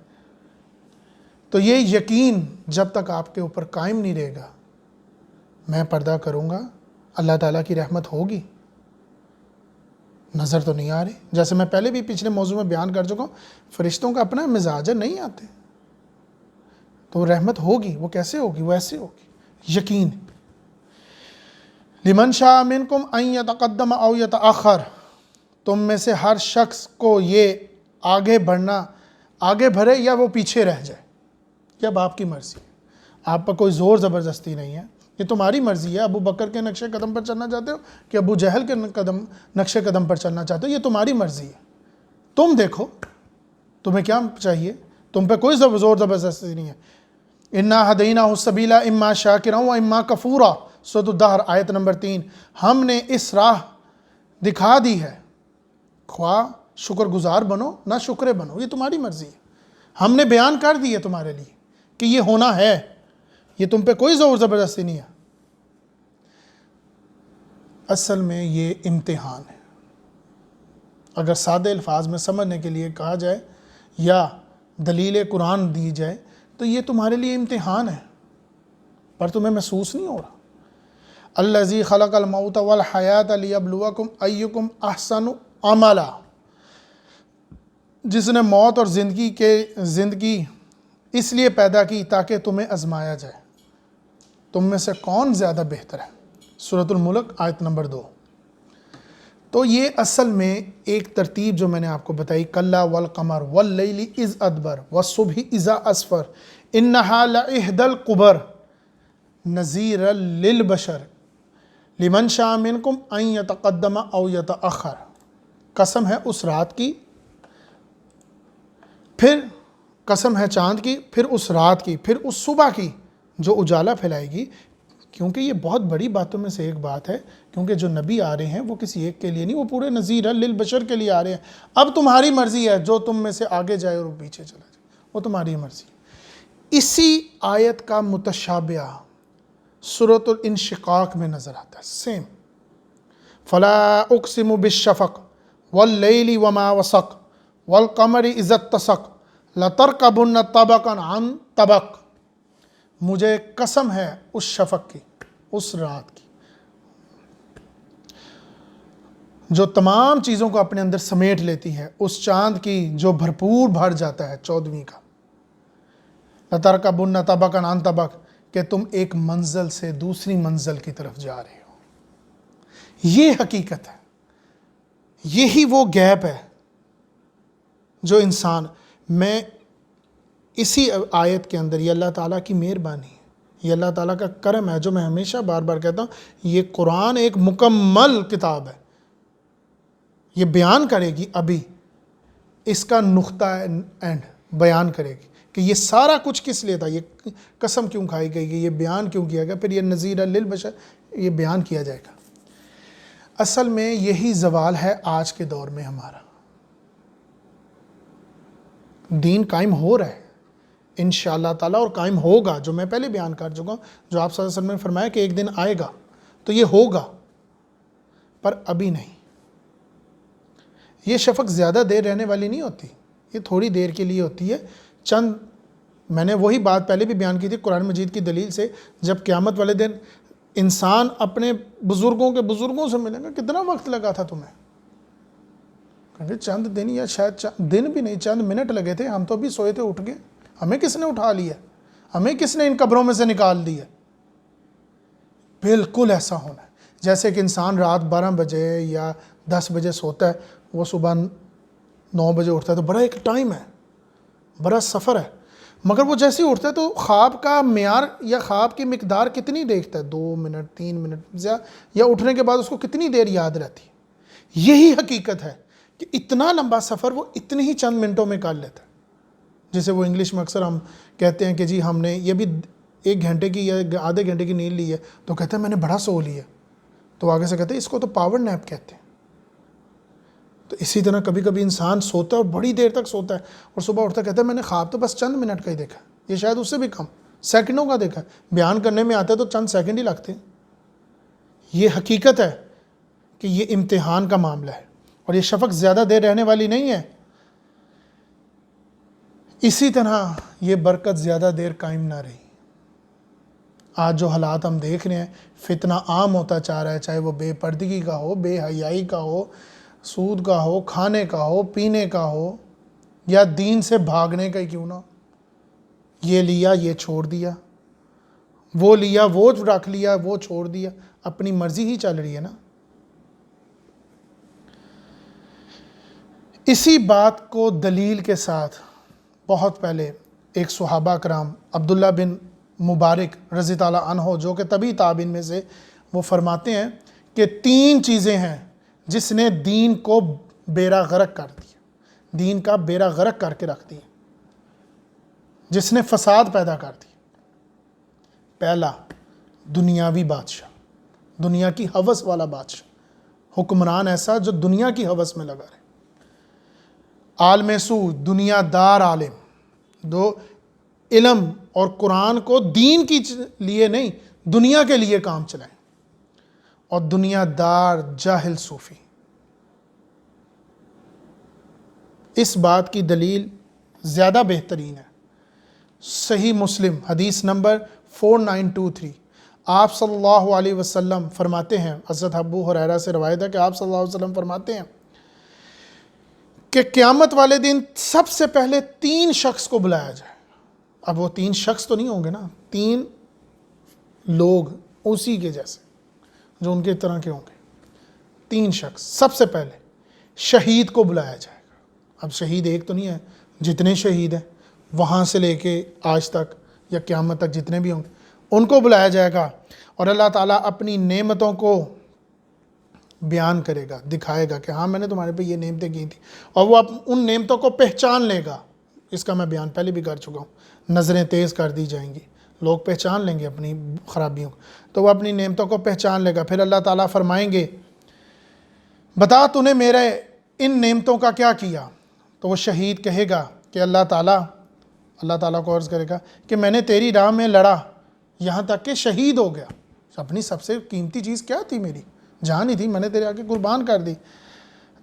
تو یہ یقین جب تک آپ کے اوپر قائم نہیں رہے گا، میں پردہ کروں گا، اللہ تعالیٰ کی رحمت ہوگی، نظر تو نہیں آ رہی. جیسے میں پہلے بھی پچھلے موضوع میں بیان کر چکا ہوں، فرشتوں کا اپنا مزاج ہے، نہیں آتے، تو رحمت ہوگی. وہ کیسے ہوگی؟ وہ ایسے ہوگی. یقین. لمن شاء منکم ان یتقدم او یتأخر، تم میں سے ہر شخص کو یہ آگے بڑھے یا وہ پیچھے رہ جائے، یہ اب آپ کی مرضی ہے. آپ پر کوئی زور زبردستی نہیں ہے، یہ تمہاری مرضی ہے. ابو بکر کے نقش قدم پر چلنا چاہتے ہو کہ ابو جہل کے نقش قدم پر چلنا چاہتے ہو، یہ تمہاری مرضی ہے. تم دیکھو تمہیں کیا چاہیے، تم پہ کوئی زور زبردستی نہیں ہے. انا ہدیناہ السبیل اما شاکرا و اما کفورا، سورۃ الدہر آیت نمبر 3. ہم نے اس راہ دکھا دی ہے، خواہ شکر گزار بنو نہ شکرے بنو، یہ تمہاری مرضی ہے. ہم نے بیان کر دی ہے تمہارے لیے کہ یہ ہونا ہے، یہ تم پہ کوئی زور زبردستی نہیں ہے. اصل میں یہ امتحان ہے. اگر سادے الفاظ میں سمجھنے کے لیے کہا جائے یا دلیل قرآن دی جائے تو یہ تمہارے لیے امتحان ہے، پر تمہیں محسوس نہیں ہو رہا. الذی خلق الموت والحیات لیبلوکم ایکم احسن عملا، جس نے موت اور زندگی اس لیے پیدا کی تاکہ تمہیں آزمایا جائے، تم میں سے کون زیادہ بہتر ہے. سورۃ الملک آیت نمبر 2. تو یہ اصل میں ایک ترتیب جو میں نے آپ کو بتائی، کلا والقمر واللیل اذ ادبر والصبح اذا اسفر انہا لإحدی الکبر نذیرا للبشر لمن شاء منکم ان یتقدم او یتأخر. قسم ہے اس رات کی، پھر قسم ہے چاند کی، پھر اس رات کی، پھر اس صبح کی جو اجالا پھیلائے گی. کیونکہ یہ بہت بڑی باتوں میں سے ایک بات ہے، کیونکہ جو نبی آ رہے ہیں وہ کسی ایک کے لیے نہیں، وہ پورے نذیر للبشر کے لیے آ رہے ہیں. اب تمہاری مرضی ہے، جو تم میں سے آگے جائے اور وہ پیچھے چلا جائے، وہ تمہاری مرضی ہے. اسی آیت کا متشابہ سورۃ الانشقاق میں نظر آتا ہے، سیم. فلا اقسم بالشفق واللیل وما وسق والقمر اذا اتسق لترکبن طبقا عن طبق. مجھے قسم ہے اس شفق کی، اس رات کی جو تمام چیزوں کو اپنے اندر سمیٹ لیتی ہے، اس چاند کی جو بھرپور بھر جاتا ہے 14ویں کا. لترکبن طبقا عن طبق، کہ تم ایک منزل سے دوسری منزل کی طرف جا رہے ہو. یہ حقیقت ہے، یہی وہ گیپ ہے جو انسان میں اسی آیت کے اندر، یہ اللہ تعالیٰ کی مہربانی ہے، یہ اللہ تعالیٰ کا کرم ہے. جو میں ہمیشہ بار بار کہتا ہوں، یہ قرآن ایک مکمل کتاب ہے، یہ بیان کرے گی ابھی اس کا نقطہ اینڈ بیان کرے گی کہ یہ سارا کچھ کس لیے تھا، یہ قسم کیوں کھائی گئی، یہ بیان کیوں کیا گیا، پھر یہ نذیر للبشر یہ بیان کیا جائے گا. اصل میں یہی زوال ہے آج کے دور میں ہمارا. دین قائم ہو رہا ہے انشاءاللہ تعالیٰ، اور قائم ہوگا، جو میں پہلے بیان کر چکا ہوں، جو آپ صلی اللہ علیہ وسلم نے فرمایا کہ ایک دن آئے گا تو یہ ہوگا، پر ابھی نہیں. یہ شفق زیادہ دیر رہنے والی نہیں ہوتی، یہ تھوڑی دیر کے لیے ہوتی ہے. چند، میں نے وہی بات پہلے بھی بیان کی تھی قرآن مجید کی دلیل سے، جب قیامت والے دن انسان اپنے بزرگوں سے ملے گا، کتنا وقت لگا تھا تمہیں؟ کہتے چند دن، یا شاید دن بھی نہیں، چند منٹ لگے تھے، ہم تو ابھی سوئے تھے، اٹھ گئے، ہمیں کس نے اٹھا لیا، ہمیں کس نے ان قبروں میں سے نکال دیا. بالکل ایسا ہونا ہے جیسے کہ انسان رات 12 بجے یا 10 بجے سوتا ہے، وہ صبح 9 بجے اٹھتا ہے، تو بڑا ایک ٹائم ہے، بڑا سفر ہے. مگر وہ جیسے ہی اٹھتا ہے تو خواب کا معیار یا خواب کی مقدار کتنی دیکھتا ہے، 2 منٹ 3 منٹ، یا اٹھنے کے بعد اس کو کتنی دیر یاد رہتی ہے. یہی حقیقت ہے کہ اتنا لمبا سفر وہ اتنے ہی چند منٹوں میں کر لیتا ہے. جسے وہ انگلش میں اکثر ہم کہتے ہیں کہ جی ہم نے یہ بھی 1 گھنٹے کی یا آدھے گھنٹے کی نیند لی ہے، تو کہتے ہیں میں نے بڑا سو لیا، تو آگے سے کہتے ہیں اس کو تو پاور نیپ کہتے ہیں. تو اسی طرح کبھی کبھی انسان سوتا ہے اور بڑی دیر تک سوتا ہے، اور صبح اٹھتا کہتا ہے میں نے خواب تو بس چند منٹ کا ہی دیکھا، یہ شاید اس سے بھی کم سیکنڈوں کا دیکھا. بیان کرنے میں آتا ہے تو چند سیکنڈ ہی لگتے ہیں. یہ حقیقت ہے کہ یہ امتحان کا معاملہ ہے، اور یہ شفق زیادہ دیر رہنے والی نہیں ہے. اسی طرح یہ برکت زیادہ دیر قائم نہ رہی. آج جو حالات ہم دیکھ رہے ہیں، فتنہ عام ہوتا چاہ رہا ہے، چاہے وہ بے پردگی کا ہو، بے حیائی کا ہو، سود کا ہو، کھانے کا ہو، پینے کا ہو، یا دین سے بھاگنے کا ہی کیوں نہ. یہ لیا، یہ چھوڑ دیا، وہ لیا، وہ رکھ لیا، وہ چھوڑ دیا، اپنی مرضی ہی چل رہی ہے نا. اسی بات کو دلیل کے ساتھ بہت پہلے ایک صحابہ کرام عبداللہ بن مبارک رضی تعالیٰ عنہ، جو کہ تبی تابعین میں سے، وہ فرماتے ہیں کہ 3 چیزیں ہیں جس نے دین کو بیڑا غرق کر دیا، دین کا بیڑا غرق کر کے رکھ دیا، جس نے فساد پیدا کر دی. پہلا، دنیاوی بادشاہ، دنیا کی ہوس والا بادشاہ، حکمران ایسا جو دنیا کی ہوس میں لگا رہے. عالم سو، دنیا دار عالم، دو علم اور قرآن کو دین کی لیے نہیں، دنیا کے لیے کام چلائیں. اور دنیا دار جاہل صوفی. اس بات کی دلیل زیادہ بہترین ہے. صحیح مسلم حدیث نمبر 4923، آپ صلی اللہ علیہ وسلم فرماتے ہیں، حضرت ابو ہریرہ سے روایت ہے کہ آپ صلی اللہ علیہ وسلم فرماتے ہیں کہ قیامت والے دن سب سے پہلے 3 شخص کو بلایا جائے. اب وہ 3 شخص تو نہیں ہوں گے نا، 3 لوگ اسی کے جیسے جو ان کے طرح کے ہوں گے. 3 شخص. سب سے پہلے شہید کو بلایا جائے گا. اب شہید ایک تو نہیں ہے، جتنے شہید ہیں وہاں سے لے کے آج تک یا قیامت تک جتنے بھی ہوں گے ان کو بلایا جائے گا، اور اللہ تعالیٰ اپنی نعمتوں کو بیان کرے گا، دکھائے گا کہ ہاں میں نے تمہارے پہ یہ نعمتیں کی تھیں، اور وہ ان نعمتوں کو پہچان لے گا. اس کا میں بیان پہلے بھی کر چکا ہوں. نظریں تیز کر دی جائیں گی، لوگ پہچان لیں گے اپنی خرابیوں کو، تو وہ اپنی نعمتوں کو پہچان لے گا. پھر اللہ تعالیٰ فرمائیں گے بتا تو نے میرے ان نعمتوں کا کیا کیا؟ تو وہ شہید کہے گا کہ اللہ تعالیٰ کو عرض کرے گا کہ میں نے تیری راہ میں لڑا یہاں تک کہ شہید ہو گیا. اپنی سب سے قیمتی چیز کیا تھی؟ میری جان ہی تھی، میں نے تیرے آگے قربان کر دی.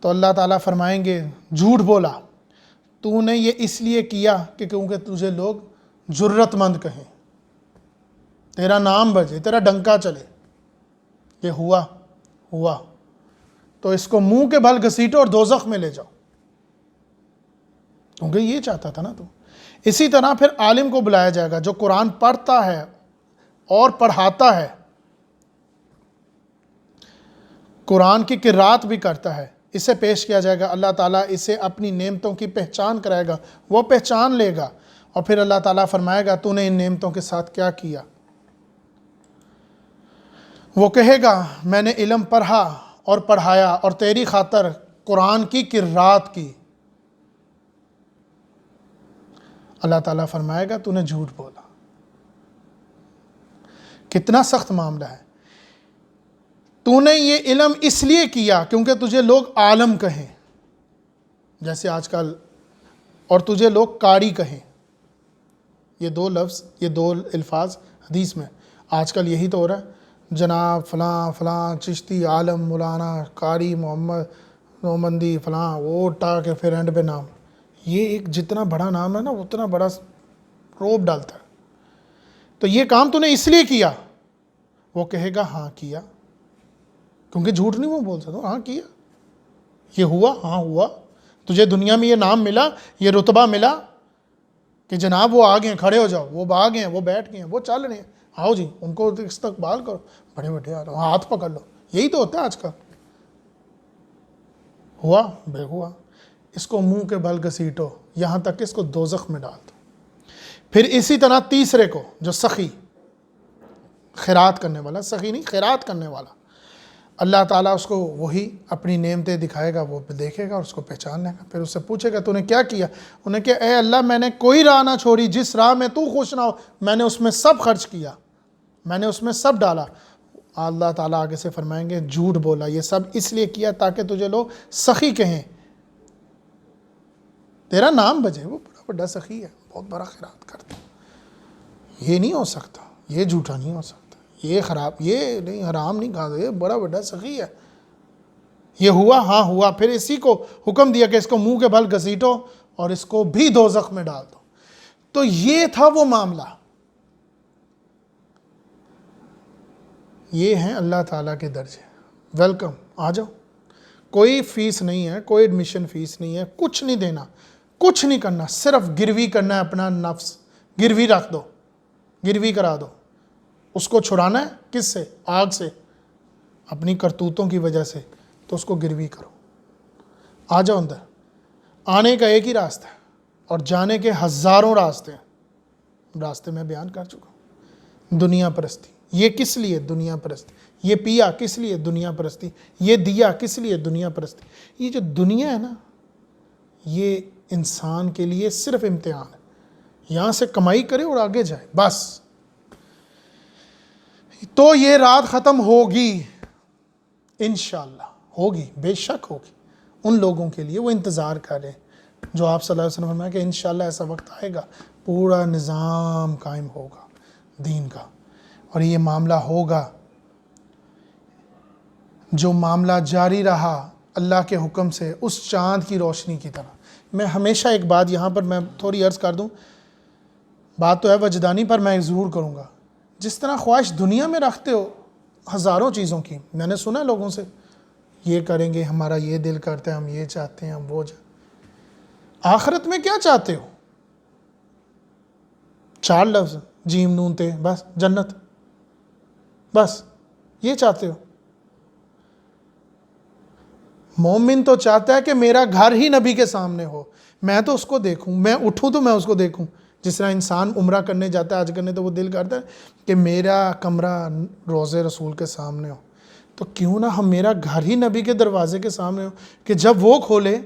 تو اللہ تعالیٰ فرمائیں گے جھوٹ بولا، تو نے یہ اس لیے کیا کہ کیونکہ تجھے لوگ جرت مند کہیں، تیرا نام بجے، تیرا ڈنکا چلے. یہ ہوا تو اس کو منہ کے بھل گھسیٹو اور دوزخ میں لے جاؤ، کیونکہ یہ چاہتا تھا نا تو. اسی طرح پھر عالم کو بلایا جائے گا جو قرآن پڑھتا ہے اور پڑھاتا ہے، قرآن کی قرات بھی کرتا ہے. اسے پیش کیا جائے گا، اللہ تعالیٰ اسے اپنی نعمتوں کی پہچان کرائے گا، وہ پہچان لے گا، اور پھر اللہ تعالیٰ فرمائے گا تو نے ان نعمتوں کے ساتھ کیا کیا؟ وہ کہے گا میں نے علم پڑھا اور پڑھایا اور تیری خاطر قرآن کی قرات کی. اللہ تعالیٰ فرمائے گا تو نے جھوٹ بولا. کتنا سخت معاملہ ہے. تو نے یہ علم اس لیے کیا کیونکہ تجھے لوگ عالم کہیں، جیسے آج کل، اور تجھے لوگ قاری کہیں. یہ 2 لفظ، یہ 2 الفاظ حدیث میں آج کل یہی تو ہو رہا ہے. جناب فلاں فلاں چشتی، عالم، مولانا، قاری، محمد نومندی، فلاں، وہ اٹھا کے پھر اینڈ پہ نام. یہ ایک جتنا بڑا نام ہے نا اتنا بڑا روب ڈالتا ہے. تو یہ کام تو نے اس لیے کیا؟ وہ کہے گا ہاں کیا، کیونکہ جھوٹ نہیں وہ بول سکتا. ہاں کیا، یہ ہوا، ہاں ہوا. تجھے دنیا میں یہ نام ملا، یہ رتبہ ملا کہ جناب وہ آ گئے ہیں، کھڑے ہو جاؤ، وہ آ گئے ہیں، وہ بیٹھ گئے ہیں، وہ چل رہے ہیں، آؤ جی ان کو استقبال کرو، بڑے بڑے آ رہے، ہاتھ پکڑ لو. یہی تو ہوتا ہے آج کل. ہوا بے ہوا، اس کو منہ کے بل گھسیٹو یہاں تک کہ اس کو دوزخ میں ڈال دو. پھر اسی طرح تیسرے کو، جو سخی، خیرات کرنے والا، سخی نہیں خیرات کرنے والا، اللہ تعالیٰ اس کو وہی اپنی نعمتیں دکھائے گا، وہ دیکھے گا اور اس کو پہچان لے گا. پھر اس سے پوچھے گا تو نے کیا کیا؟ انہیں کہ اے اللہ میں نے کوئی راہ نہ چھوڑی جس راہ میں تو خوش نہ ہو، میں نے اس میں سب خرچ کیا، میں نے اس میں سب ڈالا. اللہ تعالیٰ آگے سے فرمائیں گے جھوٹ بولا، یہ سب اس لیے کیا تاکہ تجھے لوگ سخی کہیں، تیرا نام بجے. وہ بڑا بڑا سخی ہے، بہت بڑا خیرات کرتا. یہ نہیں ہو سکتا، یہ جھوٹا نہیں ہو سکتا، یہ خراب، یہ نہیں، حرام نہیں کھاتا، یہ بڑا بڑا سخی ہے. یہ ہوا، ہاں ہوا. پھر اسی کو حکم دیا کہ اس کو منہ کے بھل گھسیٹو اور اس کو بھی دوزخ میں ڈال دو. تو یہ تھا وہ معاملہ. یہ ہیں اللہ تعالیٰ کے درجے. ویلکم, آ جاؤ. کوئی فیس نہیں ہے, کوئی ایڈمیشن فیس نہیں ہے, کچھ نہیں دینا, کچھ نہیں کرنا, صرف گروی کرنا ہے اپنا نفس. گروی رکھ دو, گروی کرا دو. اس کو چھڑانا ہے کس سے؟ آگ سے, اپنی کرتوتوں کی وجہ سے. تو اس کو گروی کرو. آ جاؤ اندر. آنے کا ایک ہی راستہ ہے اور جانے کے ہزاروں راستے ہیں. راستے میں بیان کر چکا ہوں. دنیا پرستی. یہ کس لیے؟ دنیا پرستی. یہ پیا کس لیے؟ دنیا پرستی. یہ دیا کس لیے؟ دنیا پرستی. یہ جو دنیا ہے نا, یہ انسان کے لیے صرف امتحان ہے. یہاں سے کمائی کرے اور آگے جائے بس. تو یہ رات ختم ہوگی انشاءاللہ, ہوگی, بے شک ہوگی. ان لوگوں کے لیے وہ انتظار کریں جو آپ صلی اللہ علیہ وسلم نے فرمایا کہ انشاءاللہ ایسا وقت آئے گا, پورا نظام قائم ہوگا دین کا. اور یہ معاملہ ہوگا جو معاملہ جاری رہا اللہ کے حکم سے اس چاند کی روشنی کی طرح. میں ہمیشہ ایک بات یہاں پر میں تھوڑی عرض کر دوں, بات تو ہے وجدانی پر میں ضرور کروں گا. جس طرح خواہش دنیا میں رکھتے ہو ہزاروں چیزوں کی, میں نے سنا لوگوں سے, یہ کریں گے, ہمارا یہ دل کرتا ہے, ہم یہ چاہتے ہیں, ہم وہ آخرت میں کیا چاہتے ہو؟ 4 لفظ, جیم نون تے, بس جنت, بس یہ چاہتے ہو؟ مومن تو چاہتا ہے کہ میرا گھر ہی نبی کے سامنے ہو, میں تو اس کو دیکھوں, میں اٹھوں تو میں اس کو دیکھوں. جس طرح انسان عمرہ کرنے جاتا ہے, حج کرنے, تو وہ دل کرتا ہے کہ میرا کمرہ روضے رسول کے سامنے ہو. تو کیوں نہ ہم میرا گھر ہی نبی کے دروازے کے سامنے ہو کہ جب وہ کھولے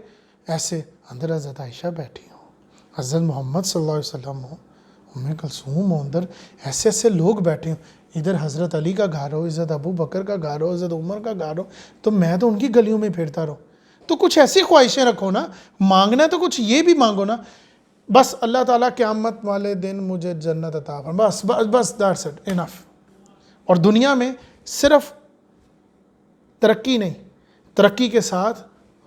ایسے اندر حضرت عائشہ بیٹھی ہوں, حضرت محمد صلی اللہ علیہ وسلم ہو, ام کلثوم ہو, اندر ایسے ایسے لوگ بیٹھے ہوں, ادھر حضرت علی کا گھر ہو, حضرت ابو بکر کا گھر ہو, حضرت عمر کا گھر ہو, تو میں تو ان کی گلیوں میں پھرتا رہوں. تو کچھ ایسی خواہشیں رکھو نا, مانگنا ہے تو کچھ یہ بھی مانگو نا, بس اللہ تعالیٰ قیامت والے دن مجھے جنت عطا فرما, بس بس بس دیٹس اٹ, انف. اور دنیا میں صرف ترقی نہیں, ترقی کے ساتھ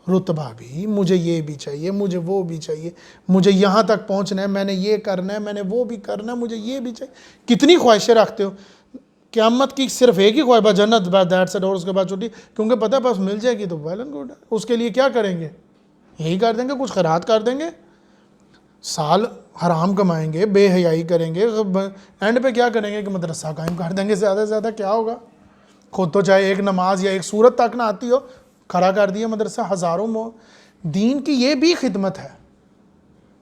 رتبہ بھی, مجھے یہ بھی چاہیے, مجھے وہ بھی چاہیے, مجھے یہاں تک پہنچنا ہے, میں نے یہ کرنا ہے, میں نے وہ بھی کرنا ہے, مجھے یہ بھی چاہیے. کتنی خواہشیں رکھتے ہو. قیامت کی صرف ایک ہی خواہش, بس جنت, بس دیٹس اٹ, اور اس کے بعد چھٹی, کیونکہ پتہ ہے بس مل جائے گی تو ویل اینڈ گڈ ہے. اس کے لیے کیا کریں گے؟ یہی کر دیں گے, کچھ خیرات کر دیں گے, سال حرام کمائیں گے, بے حیائی کریں گے, اینڈ پہ کیا کریں گے کہ مدرسہ قائم کر دیں گے. زیادہ سے زیادہ کیا ہوگا؟ خود تو چاہے ایک نماز یا ایک سورت تک نہ آتی ہو, کھڑا کر دیا مدرسہ. ہزاروں دین کی یہ بھی خدمت ہے,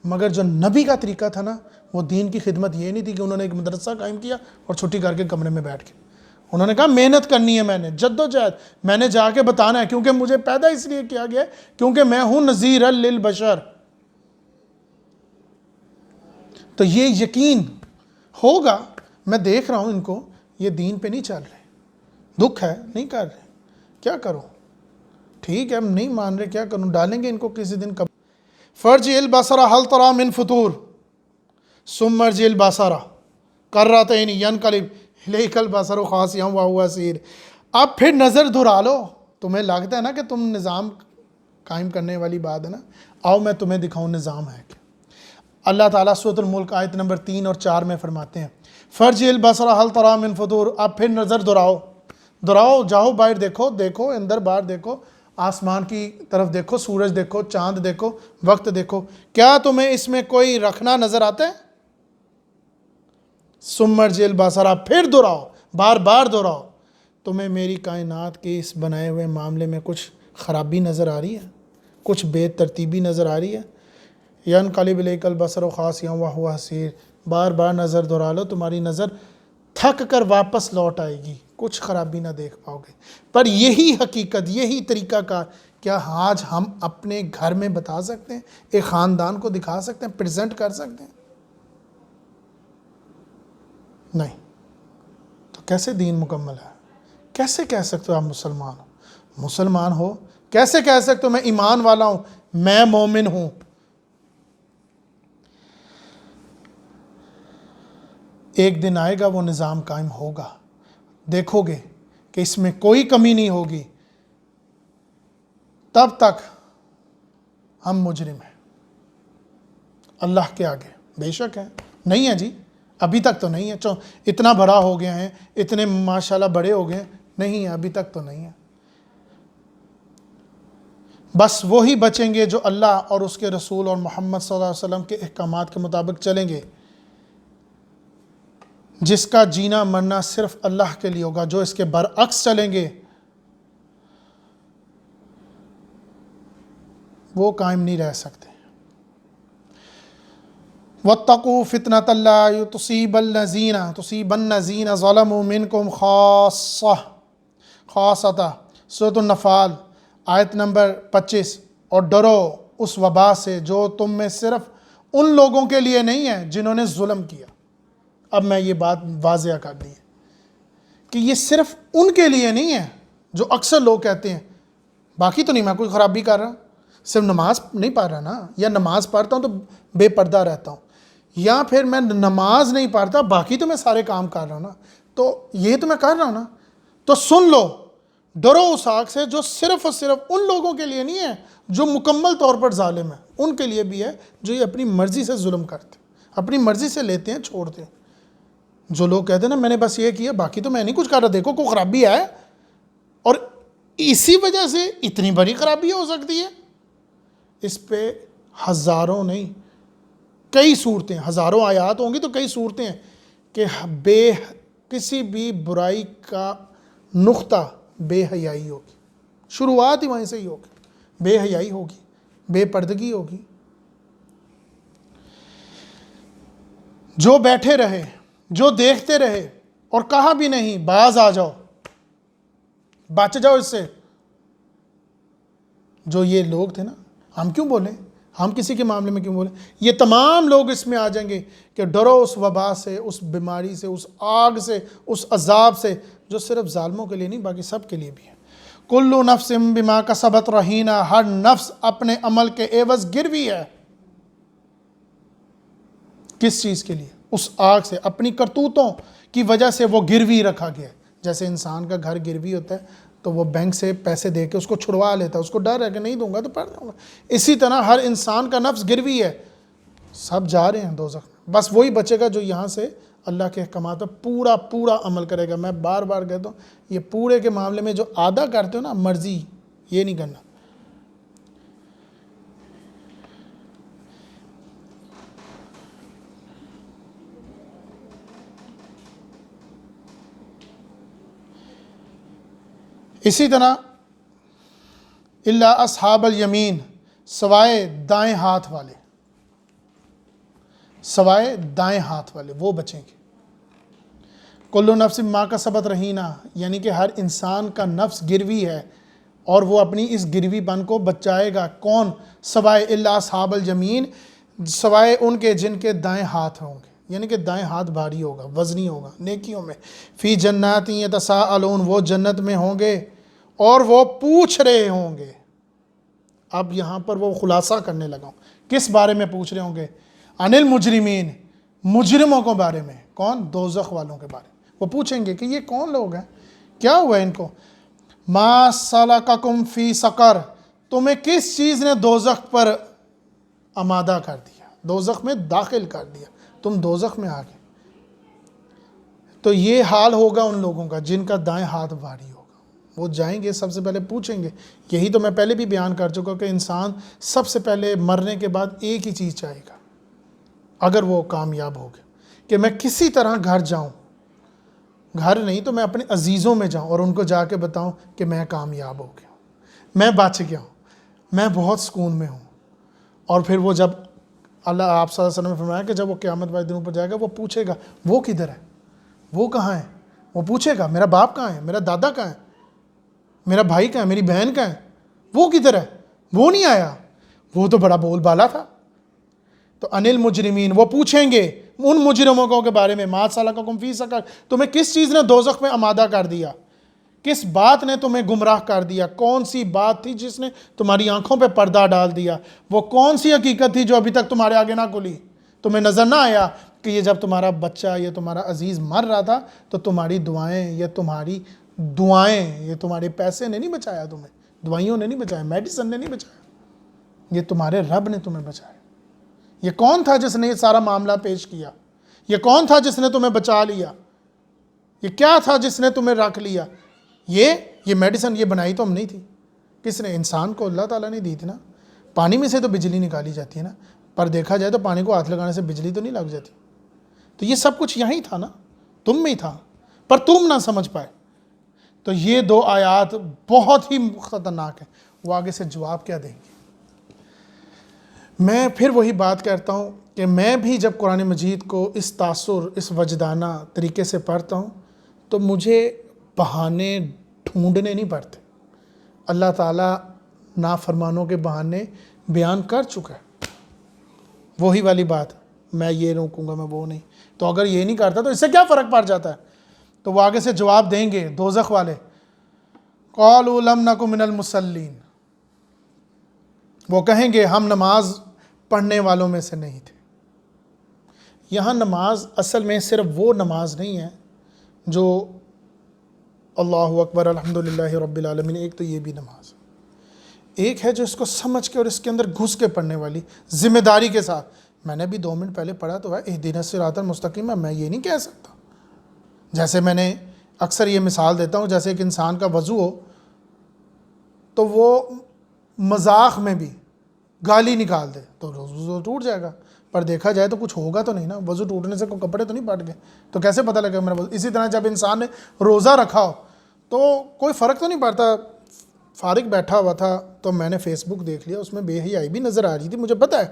مگر جو نبی کا طریقہ تھا نا, وہ دین کی خدمت یہ نہیں تھی کہ انہوں نے ایک مدرسہ قائم کیا اور چھٹی کر کے کمرے میں بیٹھ کے. انہوں نے کہا محنت کرنی ہے, میں نے جد و جہد, میں نے جا کے بتانا ہے, کیونکہ مجھے پیدا اس لیے کیا گیا ہے کیونکہ میں ہوں نذیر للبشر. تو یہ یقین ہوگا. میں دیکھ رہا ہوں ان کو, یہ دین پہ نہیں چل رہے, دکھ ہے نہیں کر رہے, کیا کروں؟ ٹھیک ہے, ہم نہیں مان رہے, کیا کروں؟ ڈالیں گے ان کو کسی دن. کب فرجع البصر هل ترى من فطور ثم ارجع البصر کرتین ینقلب الیک البصر خاسئا وهو حسیر. اب پھر نظر دھرا لو. تمہیں لگتا ہے نا کہ تم نظام قائم کرنے والی بات ہے نا, آؤ میں تمہیں دکھاؤں نظام ہے کہ. اللہ تعالیٰ سورۃ الملک آیت نمبر 3 اور 4 میں فرماتے ہیں فرجع البصر هل ترى من فطور. اب پھر نظر دہراؤ, جاؤ باہر دیکھو, دیکھو اندر باہر دیکھو, آسمان کی طرف دیکھو, سورج دیکھو, چاند دیکھو, وقت دیکھو, کیا تمہیں اس میں کوئی رکھنا نظر آتا ہے؟ ثم ارجع البصر, پھر دہراؤ, بار بار دہراؤ. تمہیں میری کائنات کے اس بنائے ہوئے معاملے میں کچھ خرابی نظر آ رہی ہے, کچھ بے ترتیبی نظر آ رہی ہے؟ ینقلب الیک البصر خاسئا وهو حسیر. بار بار نظر دہرا لو, تمہاری نظر تھک کر واپس لوٹ آئے گی, کچھ خرابی نہ دیکھ پاؤ گے. پر یہی حقیقت, یہی طریقہ کار کیا آج ہم اپنے گھر میں بتا سکتے ہیں, ایک خاندان کو دکھا سکتے ہیں, پریزنٹ کر سکتے ہیں؟ نہیں. تو کیسے دین مکمل ہے؟ کیسے کہہ سکتے ہو آپ مسلمان ہو؟ کیسے کہہ سکتے ہو میں ایمان والا ہوں, میں مومن ہوں؟ ایک دن آئے گا وہ نظام قائم ہوگا, دیکھو گے کہ اس میں کوئی کمی نہیں ہوگی. تب تک ہم مجرم ہیں اللہ کے آگے, بے شک ہے. نہیں ہے جی، ابھی تک تو نہیں ہے، اتنا بڑا ہو گئے ہیں، اتنے ماشاءاللہ بڑے ہو گئے ہیں، نہیں ہے ابھی تک تو نہیں ہے۔ بس وہی بچیں گے جو اللہ اور اس کے رسول اور محمد صلی اللہ علیہ وسلم کے احکامات کے مطابق چلیں گے، جس کا جینا مرنا صرف اللہ کے لیے ہوگا۔ جو اس کے برعکس چلیں گے وہ قائم نہیں رہ سکتے۔ وَاتَّقُوا فِتْنَةً لَا تُصِيبَنَّ الَّذِينَ ظَلَمُوا مِنْكُمْ خَاصَّةً، سورۃ النفال آیت نمبر 25۔ اور ڈرو اس وبا سے جو تم میں صرف ان لوگوں کے لیے نہیں ہے جنہوں نے ظلم کیا۔ اب میں یہ بات واضح کر دی ہے کہ یہ صرف ان کے لیے نہیں ہے جو اکثر لوگ کہتے ہیں باقی تو نہیں میں کوئی خرابی کر رہا، صرف نماز نہیں پڑھ رہا نا، یا نماز پڑھتا ہوں تو بے پردہ رہتا ہوں، یا پھر میں نماز نہیں پڑھتا باقی تو میں سارے کام کر رہا ہوں نا، تو یہ تو میں کر رہا ہوں نا۔ تو سن لو، ڈرو اس آگ سے جو صرف اور صرف ان لوگوں کے لیے نہیں ہے جو مکمل طور پر ظالم ہیں، ان کے لیے بھی ہے جو یہ اپنی مرضی سے ظلم کرتے ہیں، اپنی مرضی سے لیتے ہیں چھوڑتے ہیں۔ جو لوگ کہتے ہیں نا میں نے بس یہ کیا باقی تو میں نہیں کچھ کر رہا، دیکھو کوئی خرابی ہے، اور اسی وجہ سے اتنی بڑی خرابی ہو سکتی ہے، اس پہ ہزاروں نہیں کئی صورتیں، ہزاروں آیات ہوں گی تو کئی صورتیں ہیں کہ کسی بھی برائی کا نقطہ بے حیائی ہوگی، شروعات ہی وہیں سے ہی ہوگی، بے حیائی ہوگی، بے پردگی ہوگی۔ جو بیٹھے رہے، جو دیکھتے رہے اور کہا بھی نہیں باز آ جاؤ، بچ جاؤ اس سے، جو یہ لوگ تھے نا، ہم کیوں بولیں، ہم کسی کے معاملے میں کیوں بولیں، یہ تمام لوگ اس میں آ جائیں گے کہ ڈرو اس وبا سے، اس بیماری سے، اس آگ سے، اس عذاب سے جو صرف ظالموں کے لیے نہیں باقی سب کے لیے بھی ہے۔ کلُّ نفس بما کسبت رہینہ، ہر نفس اپنے عمل کے عوض گروی ہے۔ کس چیز کے لیے؟ اس آگ سے، اپنی کرتوتوں کی وجہ سے وہ گروی رکھا گیا ہے۔ جیسے انسان کا گھر گروی ہوتا ہے تو وہ بینک سے پیسے دے کے اس کو چھڑوا لیتا ہے، اس کو ڈر ہے کہ نہیں دوں گا تو پڑ جاؤں گا۔ اسی طرح ہر انسان کا نفس گروی ہے، سب جا رہے ہیں دوزخ میں، بس وہی بچے گا جو یہاں سے اللہ کے احکامات پر پورا عمل کرے گا۔ میں بار بار کہتا ہوں یہ پورے کے معاملے میں جو آدھا کرتے ہو نا مرضی، یہ نہیں کرنا۔ اسی طرح الا اصحاب الیمین، سوائے دائیں ہاتھ والے، سوائے دائیں ہاتھ والے وہ بچیں گے۔ کلُّ نفس بما کسبت رہینہ، یعنی کہ ہر انسان کا نفس گروی ہے اور وہ اپنی اس گروی پن کو بچائے گا۔ کون؟ سوائے الا اصحاب الیمین، سوائے ان کے جن کے دائیں ہاتھ ہوں گے، یعنی کہ دائیں ہاتھ بھاری ہوگا، وزنی ہوگا نیکیوں میں۔ فی جنات یتساءلون، وہ جنت میں ہوں گے اور وہ پوچھ رہے ہوں گے۔ اب یہاں پر وہ خلاصہ کرنے لگا ہوں، کس بارے میں پوچھ رہے ہوں گے؟ عن المجرمین، مجرموں کے بارے میں۔ کون؟ دوزخ والوں کے بارے میں وہ پوچھیں گے کہ یہ کون لوگ ہیں، کیا ہوا ہے ان کو؟ ما سلککم فی سقر، تمہیں کس چیز نے دوزخ پر آمادہ کر دیا، دوزخ میں داخل کر دیا، تم دوزخ میں آ گئے۔ تو یہ حال ہوگا ان لوگوں کا جن کا دائیں ہاتھ بھاری ہوگا، وہ جائیں گے سب سے پہلے پوچھیں گے۔ یہی تو میں پہلے بھی بیان کر چکا کہ انسان سب سے پہلے مرنے کے بعد ایک ہی چیز چاہے گا اگر وہ کامیاب ہو گیا، کہ میں کسی طرح گھر جاؤں، گھر نہیں تو میں اپنے عزیزوں میں جاؤں اور ان کو جا کے بتاؤں کہ میں کامیاب ہو گیا ہوں، میں بچ گیا ہوں، میں بہت سکون میں ہوں۔ اور پھر وہ جب اللہ آپ صلی اللہ علیہ وسلم نے فرمایا کہ جب وہ قیامت والے دنوں پر جائے گا وہ پوچھے گا وہ کدھر ہے، وہ کہاں ہے، وہ پوچھے گا میرا باپ کہاں ہے، میرا دادا کہاں ہے، میرا بھائی کہاں ہے، میری بہن کہاں ہے، وہ کدھر ہے، وہ نہیں آیا، وہ تو بڑا بول بالا تھا۔ تو ان المجرمین، وہ پوچھیں گے ان مجرموں کے بارے میں، ما سلککم فی سقر، تمہیں کس چیز نے دوزخ میں آمادہ کر دیا، کس بات نے تمہیں گمراہ کر دیا، کون سی بات تھی جس نے تمہاری آنکھوں پہ پردہ ڈال دیا، وہ کون سی حقیقت تھی جو ابھی تک تمہارے آگے نہ کھلی، تمہیں نظر نہ آیا کہ یہ جب تمہارا بچہ یا تمہارا عزیز مر رہا تھا تو تمہاری دعائیں یہ تمہارے پیسے نے نہیں بچایا، تمہیں دوائیوں نے نہیں بچایا، میڈیسن نے نہیں بچایا، یہ تمہارے رب نے تمہیں بچایا۔ یہ کون تھا جس نے یہ سارا معاملہ پیش کیا؟ یہ کون تھا جس نے تمہیں بچا لیا؟ یہ کیا تھا جس نے تمہیں رکھ لیا؟ یہ میڈیسن یہ بنائی تو ہم نہیں تھی. کس نے؟ انسان کو اللہ تعالیٰ نے دی تھی نا. پانی میں سے تو بجلی نکالی جاتی ہے نا, پر دیکھا جائے تو پانی کو ہاتھ لگانے سے بجلی تو نہیں لگ جاتی. تو یہ سب کچھ یہیں تھا نا, تم میں ہی تھا, پر تم نہ سمجھ پائے. تو یہ 2 آیات بہت ہی خطرناک ہیں. وہ آگے سے جواب کیا دیں گے؟ میں پھر وہی بات کرتا ہوں کہ میں بھی جب قرآن مجید کو اس تاثر, اس وجدانہ طریقے سے پڑھتا ہوں تو مجھے بہانے ڈھونڈنے نہیں پڑتے. اللہ تعالیٰ نافرمانوں کے بہانے بیان کر چکا ہے. وہی والی بات, میں یہ روکوں گا, میں وہ نہیں. تو اگر یہ نہیں کرتا تو اس سے کیا فرق پڑ جاتا ہے؟ تو وہ آگے سے جواب دیں گے دوزخ والے, قالوا لم نک من المصلین. وہ کہیں گے ہم نماز پڑھنے والوں میں سے نہیں تھے. یہاں نماز اصل میں صرف وہ نماز نہیں ہے جو اللہ اکبر الحمدللہ رب العالمین, ایک تو یہ بھی نماز, ایک ہے جو اس کو سمجھ کے اور اس کے اندر گھس کے پڑھنے والی ذمہ داری کے ساتھ. میں نے بھی 2 منٹ پہلے پڑھا تو ہے اہدنا الصراط المستقیم, میں یہ نہیں کہہ سکتا. جیسے میں نے اکثر یہ مثال دیتا ہوں, جیسے ایک انسان کا وضو ہو تو وہ مذاق میں بھی گالی نکال دے تو وضو ٹوٹ جائے گا, پر دیکھا جائے تو کچھ ہوگا تو نہیں نا. وضو ٹوٹنے سے کوئی کپڑے تو نہیں پھٹ گئے, تو کیسے پتہ لگے میرا وضو؟ اسی طرح جب انسان نے روزہ رکھا ہو تو کوئی فرق تو نہیں پڑتا. فارغ بیٹھا ہوا تھا تو میں نے فیس بک دیکھ لیا, اس میں بے حیائی بھی نظر آ رہی تھی. مجھے پتہ ہے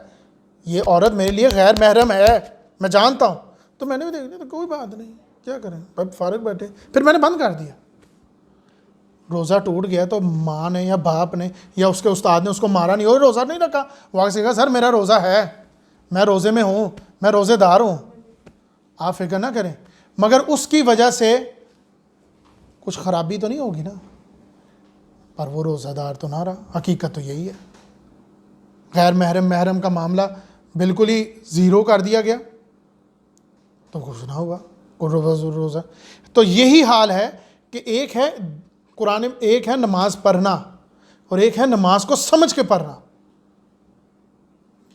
یہ عورت میرے لیے غیر محرم ہے, میں جانتا ہوں, تو میں نے بھی دیکھ لیا, تو کوئی بات نہیں, کیا کریں, فارغ بیٹھے. پھر میں نے بند کر دیا. روزہ ٹوٹ گیا تو ماں نے یا باپ نے یا اس کے استاد نے اس کو مارا نہیں, اور روزہ نہیں رکھا. وہ آگے سے کہا سر میرا روزہ ہے, میں روزے میں ہوں, میں روزے دار ہوں, آپ فکر نہ کریں. مگر اس کی وجہ سے کچھ خرابی تو نہیں ہوگی نا, پر وہ روزہ دار تو نہ رہا. حقیقت تو یہی ہے. غیر محرم کا معاملہ بالکل ہی زیرو کر دیا گیا تو کچھ نہ ہوا روزہ. تو یہی حال ہے کہ ایک ہے قرآن, ایک ہے نماز پڑھنا اور ایک ہے نماز کو سمجھ کے پڑھنا.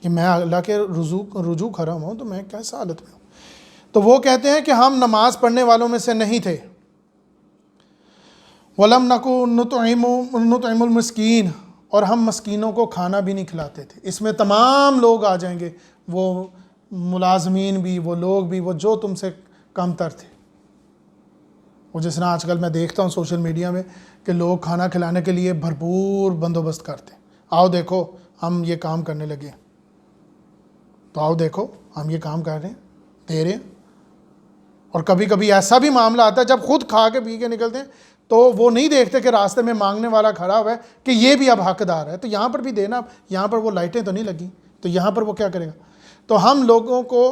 کہ میں اللہ کے رجوع کھڑا ہوں تو میں کیسا حالت میں ہوں. تو وہ کہتے ہیں کہ ہم نماز پڑھنے والوں میں سے نہیں تھے. وَلَمْ نَكُ نُطْعِمُ الْمِسْكِينَ, اور ہم مسکینوں کو کھانا بھی نہیں کھلاتے تھے. اس میں تمام لوگ آ جائیں گے, وہ ملازمین بھی, وہ لوگ بھی, وہ جو تم سے کم تر تھے. وہ جس طرح آج کل میں دیکھتا ہوں سوشل میڈیا میں کہ لوگ کھانا کھلانے کے لیے بھرپور بندوبست کرتے ہیں. آؤ دیکھو ہم یہ کام کرنے لگے ہیں, تو آؤ دیکھو ہم یہ کام کر رہے ہیں, دے رہے ہیں. اور کبھی کبھی ایسا بھی معاملہ آتا ہے جب خود کھا کے پی کے نکلتے ہیں تو وہ نہیں دیکھتے کہ راستے میں مانگنے والا کھڑا ہوا ہے کہ یہ بھی اب حقدار ہے, تو یہاں پر بھی دینا. یہاں پر وہ لائٹیں تو نہیں لگی, تو یہاں پر وہ کیا کرے گا. تو ہم لوگوں کو,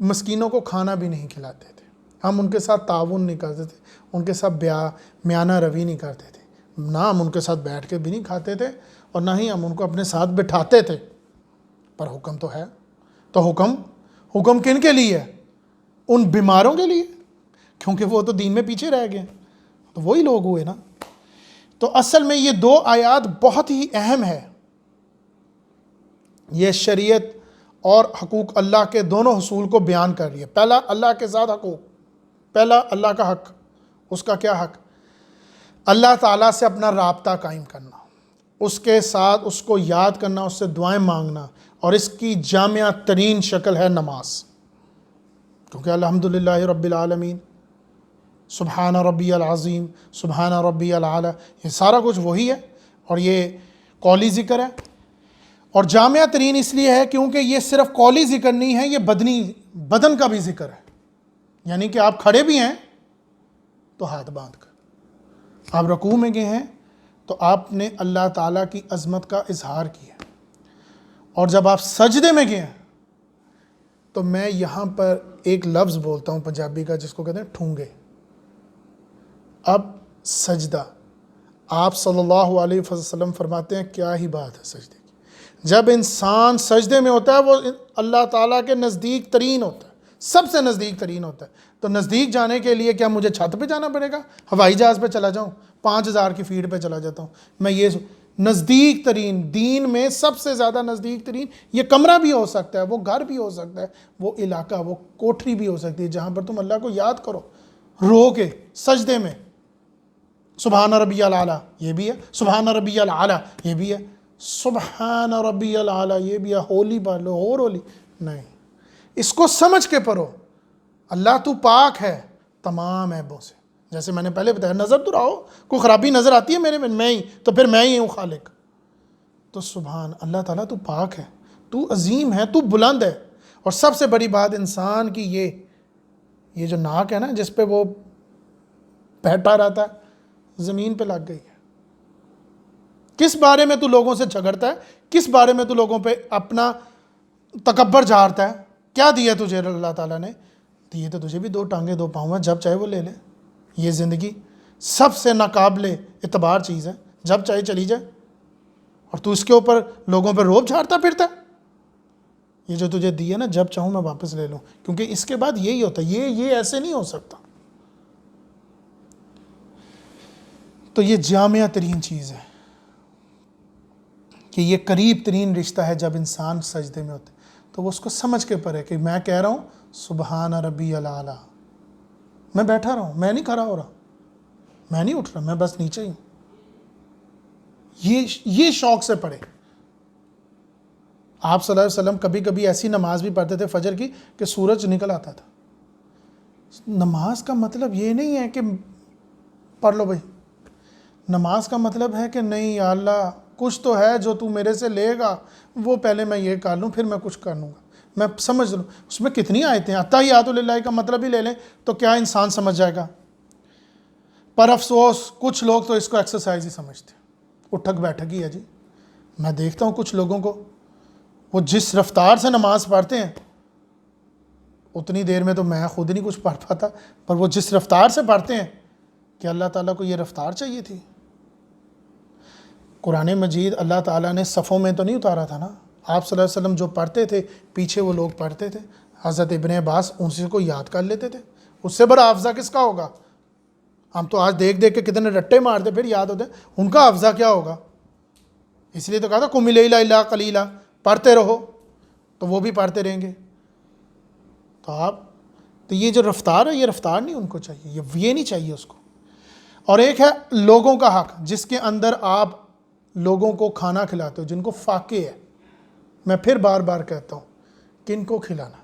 مسکینوں کو کھانا بھی نہیں کھلاتے تھے, ہم ان کے ساتھ تعاون نہیں کرتے تھے, ان کے ساتھ میانہ روی نہیں کرتے تھے, نہ ہم ان کے ساتھ بیٹھ کے بھی نہیں کھاتے تھے اور نہ ہی ہم ان کو اپنے ساتھ بٹھاتے تھے. پر حکم تو ہے. تو حکم کن کے لیے ہے؟ ان بیماروں کے لیے, کیونکہ وہ تو دین میں پیچھے رہ گئے, تو وہی لوگ ہوئے نا. تو اصل میں یہ 2 آیات بہت ہی اہم ہے. یہ شریعت اور حقوق اللہ کے دونوں حصول کو بیان کر رہی ہے. پہلا اللہ کے ساتھ حقوق, پہلا اللہ کا حق. اس کا کیا حق؟ اللہ تعالیٰ سے اپنا رابطہ قائم کرنا, اس کے ساتھ اس کو یاد کرنا, اس سے دعائیں مانگنا, اور اس کی جامع ترین شکل ہے نماز. کیونکہ الحمدللہ رب العالمین, سبحان ربی العظیم, سبحان ربی العالی, یہ سارا کچھ وہی ہے, اور یہ قولی ذکر ہے. اور جامع ترین اس لیے ہے کیونکہ یہ صرف قولی ذکر نہیں ہے, یہ بدن کا بھی ذکر ہے. یعنی کہ آپ کھڑے بھی ہیں تو ہاتھ باندھ کر, آپ رکوع میں گئے ہیں تو آپ نے اللہ تعالیٰ کی عظمت کا اظہار کیا, اور جب آپ سجدے میں گئے ہیں تو میں یہاں پر ایک لفظ بولتا ہوں پنجابی کا جس کو کہتے ہیں ٹھونگے. اب سجدہ, آپ صلی اللہ علیہ وسلم فرماتے ہیں کیا ہی بات ہے سجدے کی. جب انسان سجدے میں ہوتا ہے وہ اللہ تعالیٰ کے نزدیک ترین ہوتا ہے, سب سے نزدیک ترین ہوتا ہے. تو نزدیک جانے کے لیے کیا مجھے چھت پہ جانا پڑے گا؟ ہوائی جہاز پہ چلا جاؤں, 5000 کی فیٹ پہ چلا جاتا ہوں, میں یہ نزدیک ترین، دین میں سب سے زیادہ نزدیک ترین یہ کمرہ بھی ہو سکتا ہے، وہ گھر بھی ہو سکتا ہے، وہ علاقہ، وہ کوٹری بھی ہو سکتی ہے جہاں پر تم اللہ کو یاد کرو رو کے سجدے میں۔ سبحان ربی الاعلیٰ یہ بھی ہے، سبحان ربی الاعلیٰ یہ بھی ہے، سبحان ربی الاعلیٰ یہ بھی ہے، ہولی پڑھ لو اور ہولی نہیں، اس کو سمجھ کے پڑھو۔ اللہ تو پاک ہے تمام عیبوں سے، جیسے میں نے پہلے بتایا، نظر تو رہو، کوئی خرابی نظر آتی ہے میرے میں ہی تو پھر میں ہی ہوں خالق، تو سبحان اللہ تعالیٰ تو پاک ہے، تو عظیم ہے، تو بلند ہے۔ اور سب سے بڑی بات انسان کی یہ جو ناک ہے نا جس پہ وہ بیٹھا رہتا ہے، زمین پہ لگ گئی ہے۔ کس بارے میں تو لوگوں سے جھگڑتا ہے، کس بارے میں تو لوگوں پہ اپنا تکبر جھاڑتا ہے؟ کیا دیا تجھے اللہ تعالیٰ نے؟ دیے تو تجھے بھی دو ٹانگیں دو پاؤں ہیں، جب چاہے وہ لے لے۔ یہ زندگی سب سے ناقابل اعتبار چیز ہے، جب چاہے چلی جائے، اور تو اس کے اوپر لوگوں پہ روب جھاڑتا پھرتا ہے۔ یہ جو تجھے دی ہے نا، جب چاہوں میں واپس لے لوں، کیونکہ اس کے بعد یہی ہوتا ہے، یہ ایسے نہیں ہو سکتا۔ تو یہ جامعہ ترین چیز ہے کہ یہ قریب ترین رشتہ ہے جب انسان سجدے میں ہوتا ہے، تو وہ اس کو سمجھ کے پڑھے کہ میں کہہ رہا ہوں سبحان ربی الاعلیٰ، میں بیٹھا رہا ہوں، میں نہیں کھڑا ہو رہا، میں نہیں اٹھ رہا، میں بس نیچے ہی ہوں۔ یہ شوق سے پڑھے۔ آپ صلی اللہ علیہ وسلم کبھی کبھی ایسی نماز بھی پڑھتے تھے فجر کی کہ سورج نکل آتا تھا۔ نماز کا مطلب یہ نہیں ہے کہ پڑھ لو بھائی، نماز کا مطلب ہے کہ نہیں یا اللہ کچھ تو ہے جو تو میرے سے لے گا، وہ پہلے میں یہ کر لوں پھر میں کچھ کر لوں گا، میں سمجھ لوں۔ اس میں کتنی آیتیں ہیں، اتحیات للہ کا مطلب ہی لے لیں تو کیا انسان سمجھ جائے گا؟ پر افسوس کچھ لوگ تو اس کو ایکسرسائز ہی سمجھتے ہیں، اٹھک بیٹھک ہی ہے جی۔ میں دیکھتا ہوں کچھ لوگوں کو، وہ جس رفتار سے نماز پڑھتے ہیں اتنی دیر میں تو میں خود نہیں کچھ پڑھ پاتا، پر وہ جس رفتار سے پڑھتے ہیں کہ اللہ تعالیٰ کو یہ رفتار چاہیے تھی۔ قرآن مجید اللہ تعالیٰ نے صفوں میں تو نہیں اتارا تھا نا، آپ صلی اللہ علیہ وسلم جو پڑھتے تھے پیچھے وہ لوگ پڑھتے تھے، حضرت ابن عباس ان سے کو یاد کر لیتے تھے، اس سے بڑا حافظہ کس کا ہوگا؟ ہم تو آج دیکھ دیکھ کے کتنے رٹے مارتے پھر یاد ہوتے ہیں، ان کا حافظہ کیا ہوگا؟ اس لیے تو کہا تھا قم اللیل الا قلیلا، پڑھتے رہو، تو وہ بھی پڑھتے رہیں گے۔ تو یہ جو رفتار ہے، یہ رفتار نہیں ان کو چاہیے، یہ نہیں چاہیے اس کو۔ اور ایک ہے لوگوں کا حق، جس کے اندر آپ لوگوں کو کھانا کھلاتے ہو، جن کو فاقے ہے، میں پھر بار بار کہتا ہوں کن کو کھلانا؟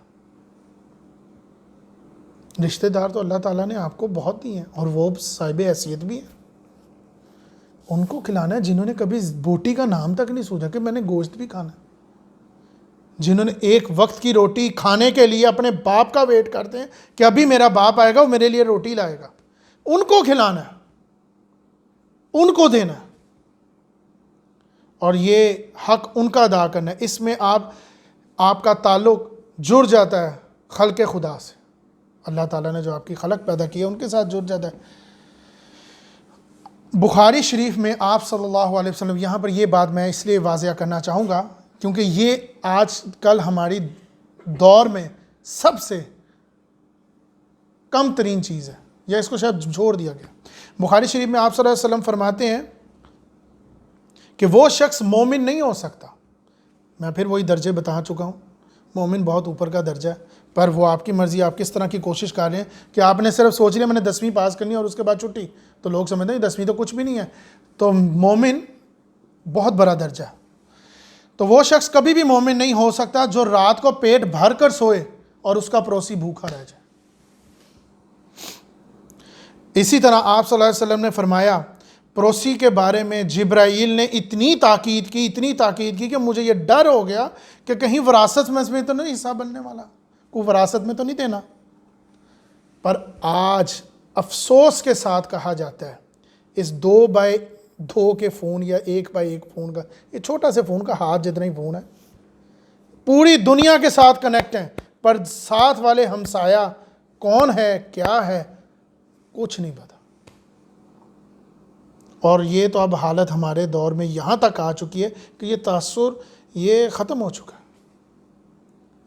رشتہ دار تو اللہ تعالیٰ نے آپ کو بہت دیے ہیں اور وہ صاحب حیثیت بھی ہیں، ان کو کھلانا ہے جنہوں نے کبھی بوٹی کا نام تک نہیں سوچا کہ میں نے گوشت بھی کھانا ہے، جنہوں نے ایک وقت کی روٹی کھانے کے لیے اپنے باپ کا ویٹ کرتے ہیں کہ ابھی میرا باپ آئے گا وہ میرے لیے روٹی لائے گا، ان کو کھلانا ہے، ان کو دینا ہے، اور یہ حق ان کا ادا کرنا ہے۔ اس میں آپ کا تعلق جڑ جاتا ہے خلق خدا سے، اللہ تعالیٰ نے جو آپ کی خلق پیدا کی ہے ان کے ساتھ جڑ جاتا ہے۔ بخاری شریف میں آپ صلی اللہ علیہ وسلم، یہاں پر یہ بات میں اس لیے واضح کرنا چاہوں گا کیونکہ یہ آج کل ہماری دور میں سب سے کم ترین چیز ہے، یا اس کو شاید چھوڑ دیا گیا۔ بخاری شریف میں آپ صلی اللہ علیہ وسلم فرماتے ہیں کہ وہ شخص مومن نہیں ہو سکتا، میں پھر وہی درجے بتا چکا ہوں، مومن بہت اوپر کا درجہ ہے، پر وہ آپ کی مرضی، آپ کس طرح کی کوشش کر رہے ہیں کہ آپ نے صرف سوچ لیا میں نے 10ویں پاس کرنی ہے اور اس کے بعد چھٹی، تو لوگ سمجھتے ہیں 10ویں تو کچھ بھی نہیں ہے، تو مومن بہت بڑا درجہ ہے۔ تو وہ شخص کبھی بھی مومن نہیں ہو سکتا جو رات کو پیٹ بھر کر سوئے اور اس کا پڑوسی بھوکا رہ جائے۔ اسی طرح آپ صلی اللہ علیہ وسلم نے فرمایا پڑوسی کے بارے میں جبرائیل نے اتنی تاکید کی کہ مجھے یہ ڈر ہو گیا کہ کہیں وراثت میں اس میں تو نہیں حصہ بننے والا، کوئی وراثت میں تو نہیں دینا۔ پر آج افسوس کے ساتھ کہا جاتا ہے اس 2x2 کے فون یا 1x1 فون کا، یہ چھوٹا سے فون کا ہاتھ جتنا ہی فون ہے، پوری دنیا کے ساتھ کنیکٹ ہیں، پر ساتھ والے ہمسایہ کون ہے کیا ہے کچھ نہیں پتا۔ اور یہ تو اب حالت ہمارے دور میں یہاں تک آ چکی ہے کہ یہ تاثر یہ ختم ہو چکا ہے۔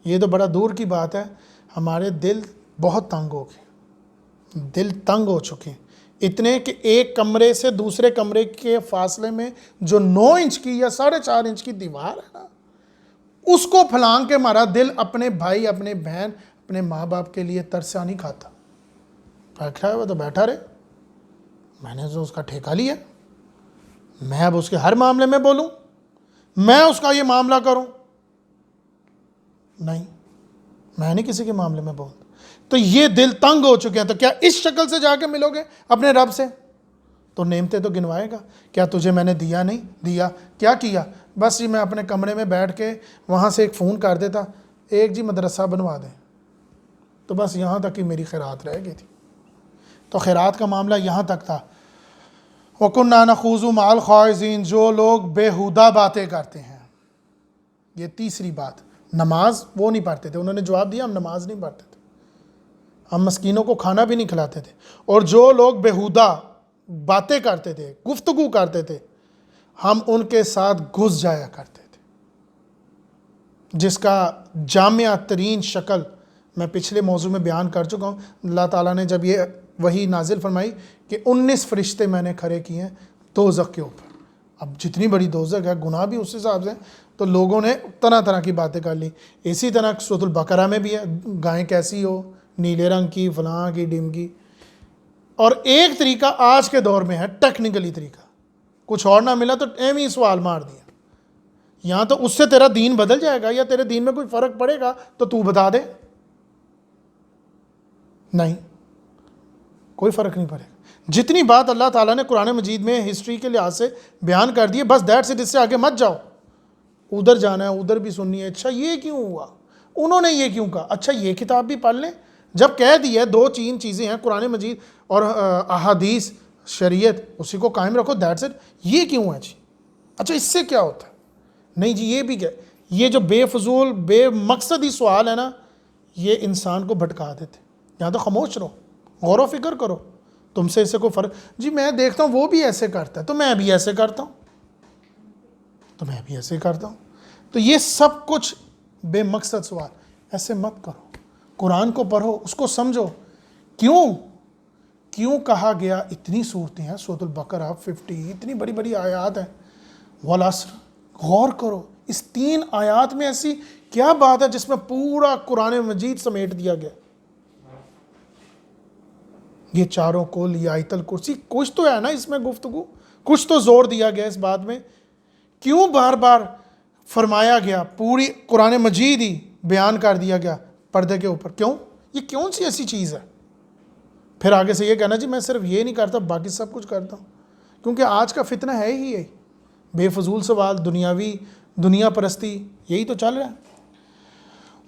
یہ تو بڑا دور کی بات ہے، ہمارے دل بہت تنگ ہو گئے، دل تنگ ہو چکے ہیں اتنے کہ ایک کمرے سے دوسرے کمرے کے فاصلے میں جو 9 انچ کی یا 4.5 انچ کی دیوار ہے نا، اس کو پھلانگ کے ہمارا دل اپنے بھائی، اپنے بہن، اپنے ماں باپ کے لیے ترسا نہیں کھاتا. بیٹھا ہے وہ تو بیٹھا رہے، میں نے تو اس کا ٹھیکہ لیا، میں اب اس کے ہر معاملے میں بولوں، میں اس کا یہ معاملہ کروں؟ نہیں، میں نہیں کسی کے معاملے میں بولتا. تو یہ دل تنگ ہو چکے ہیں. تو کیا اس شکل سے جا کے ملو گے اپنے رب سے؟ تو نعمتیں تو گنوائے گا. کیا تجھے میں نے دیا نہیں دیا؟ کیا کیا؟ بس جی میں اپنے کمرے میں بیٹھ کے وہاں سے ایک فون کر دیتا، ایک جی مدرسہ بنوا دیں، تو بس یہاں تک ہی میری خیرات رہ گئی تھی. تو خیرات کا معاملہ یہاں تک تھا. وَكُنَّا نَخُوضُ مَعَ الْخَائِضِينَ، جو لوگ بےہودہ باتیں کرتے ہیں. یہ تیسری بات. نماز وہ نہیں پڑھتے تھے، انہوں نے جواب دیا ہم نماز نہیں پڑھتے تھے، ہم مسکینوں کو کھانا بھی نہیں کھلاتے تھے. اور جو لوگ بےہودہ باتیں کرتے تھے، گفتگو کرتے تھے، ہم ان کے ساتھ گھس جایا کرتے تھے. جس کا جامع ترین شکل میں پچھلے موضوع میں بیان کر چکا ہوں. اللہ تعالیٰ نے جب یہ وحی نازل فرمائی کہ 19 فرشتے میں نے کھڑے کیے ہیں دوزخ کے اوپر. اب جتنی بڑی دوزخ ہے، گناہ بھی اس حساب سے، تو لوگوں نے طرح طرح کی باتیں کر لی. اسی طرح سورۃ البقرہ میں بھی ہے، گائیں کیسی ہو، نیلے رنگ کی، فلاں کی، ڈیم کی. اور ایک طریقہ آج کے دور میں ہے ٹیکنیکلی طریقہ، کچھ اور نہ ملا تو ایم ہی سوال مار دیا. یہاں تو اس سے تیرا دین بدل جائے گا یا تیرے دین میں کوئی فرق پڑے گا تو بتا دے. نہیں، کوئی فرق نہیں پڑے گا. جتنی بات اللہ تعالیٰ نے قرآن مجید میں ہسٹری کے لحاظ سے بیان کر دی ہے، بس دیٹس اٹ، اس سے آگے مت جاؤ. ادھر جانا ہے، ادھر بھی سننی ہے، اچھا یہ کیوں ہوا، انہوں نے یہ کیوں کہا، اچھا یہ کتاب بھی پڑھ لیں. جب کہہ دی ہے 2-3 چیزیں ہیں قرآن مجید اور احادیث، شریعت، اسی کو قائم رکھو، دیٹس اٹ. یہ کیوں ہے جی، اچھا اس سے کیا ہوتا ہے، نہیں جی یہ بھی کیا. یہ جو بے فضول بے مقصدی سوال ہے نا، یہ انسان کو بھٹکا دیتے. یہاں تو خاموش رہو، غور و فکر کرو، تم سے اس سے کوئی فرق. جی میں دیکھتا ہوں وہ بھی ایسے کرتا ہے تو میں بھی ایسے کرتا ہوں، تو میں بھی ایسے کرتا ہوں. تو یہ سب کچھ بے مقصد سوال. ایسے مت کرو، قرآن کو پڑھو، اس کو سمجھو. کیوں کہا گیا؟ اتنی صورتیں ہیں، سورۃ البقرہ 50، اتنی بڑی بڑی آیات ہیں. والعصر، غور کرو اس 3 آیات میں ایسی کیا بات ہے جس میں پورا قرآن مجید سمیٹ دیا گیا. یہ چاروں کل، یہ آیت الکرسی، کچھ تو ہے نا اس میں گفتگو، کچھ تو زور دیا گیا اس بات میں. کیوں بار بار فرمایا گیا، پوری قرآن مجید ہی بیان کر دیا گیا پردے کے اوپر؟ کیوں؟ یہ کون سی ایسی چیز ہے؟ پھر آگے سے یہ کہنا جی میں صرف یہ نہیں کرتا باقی سب کچھ کرتا ہوں. کیونکہ آج کا فتنہ ہے ہی یہی، بے فضول سوال، دنیا پرستی، یہی تو چل رہا ہے.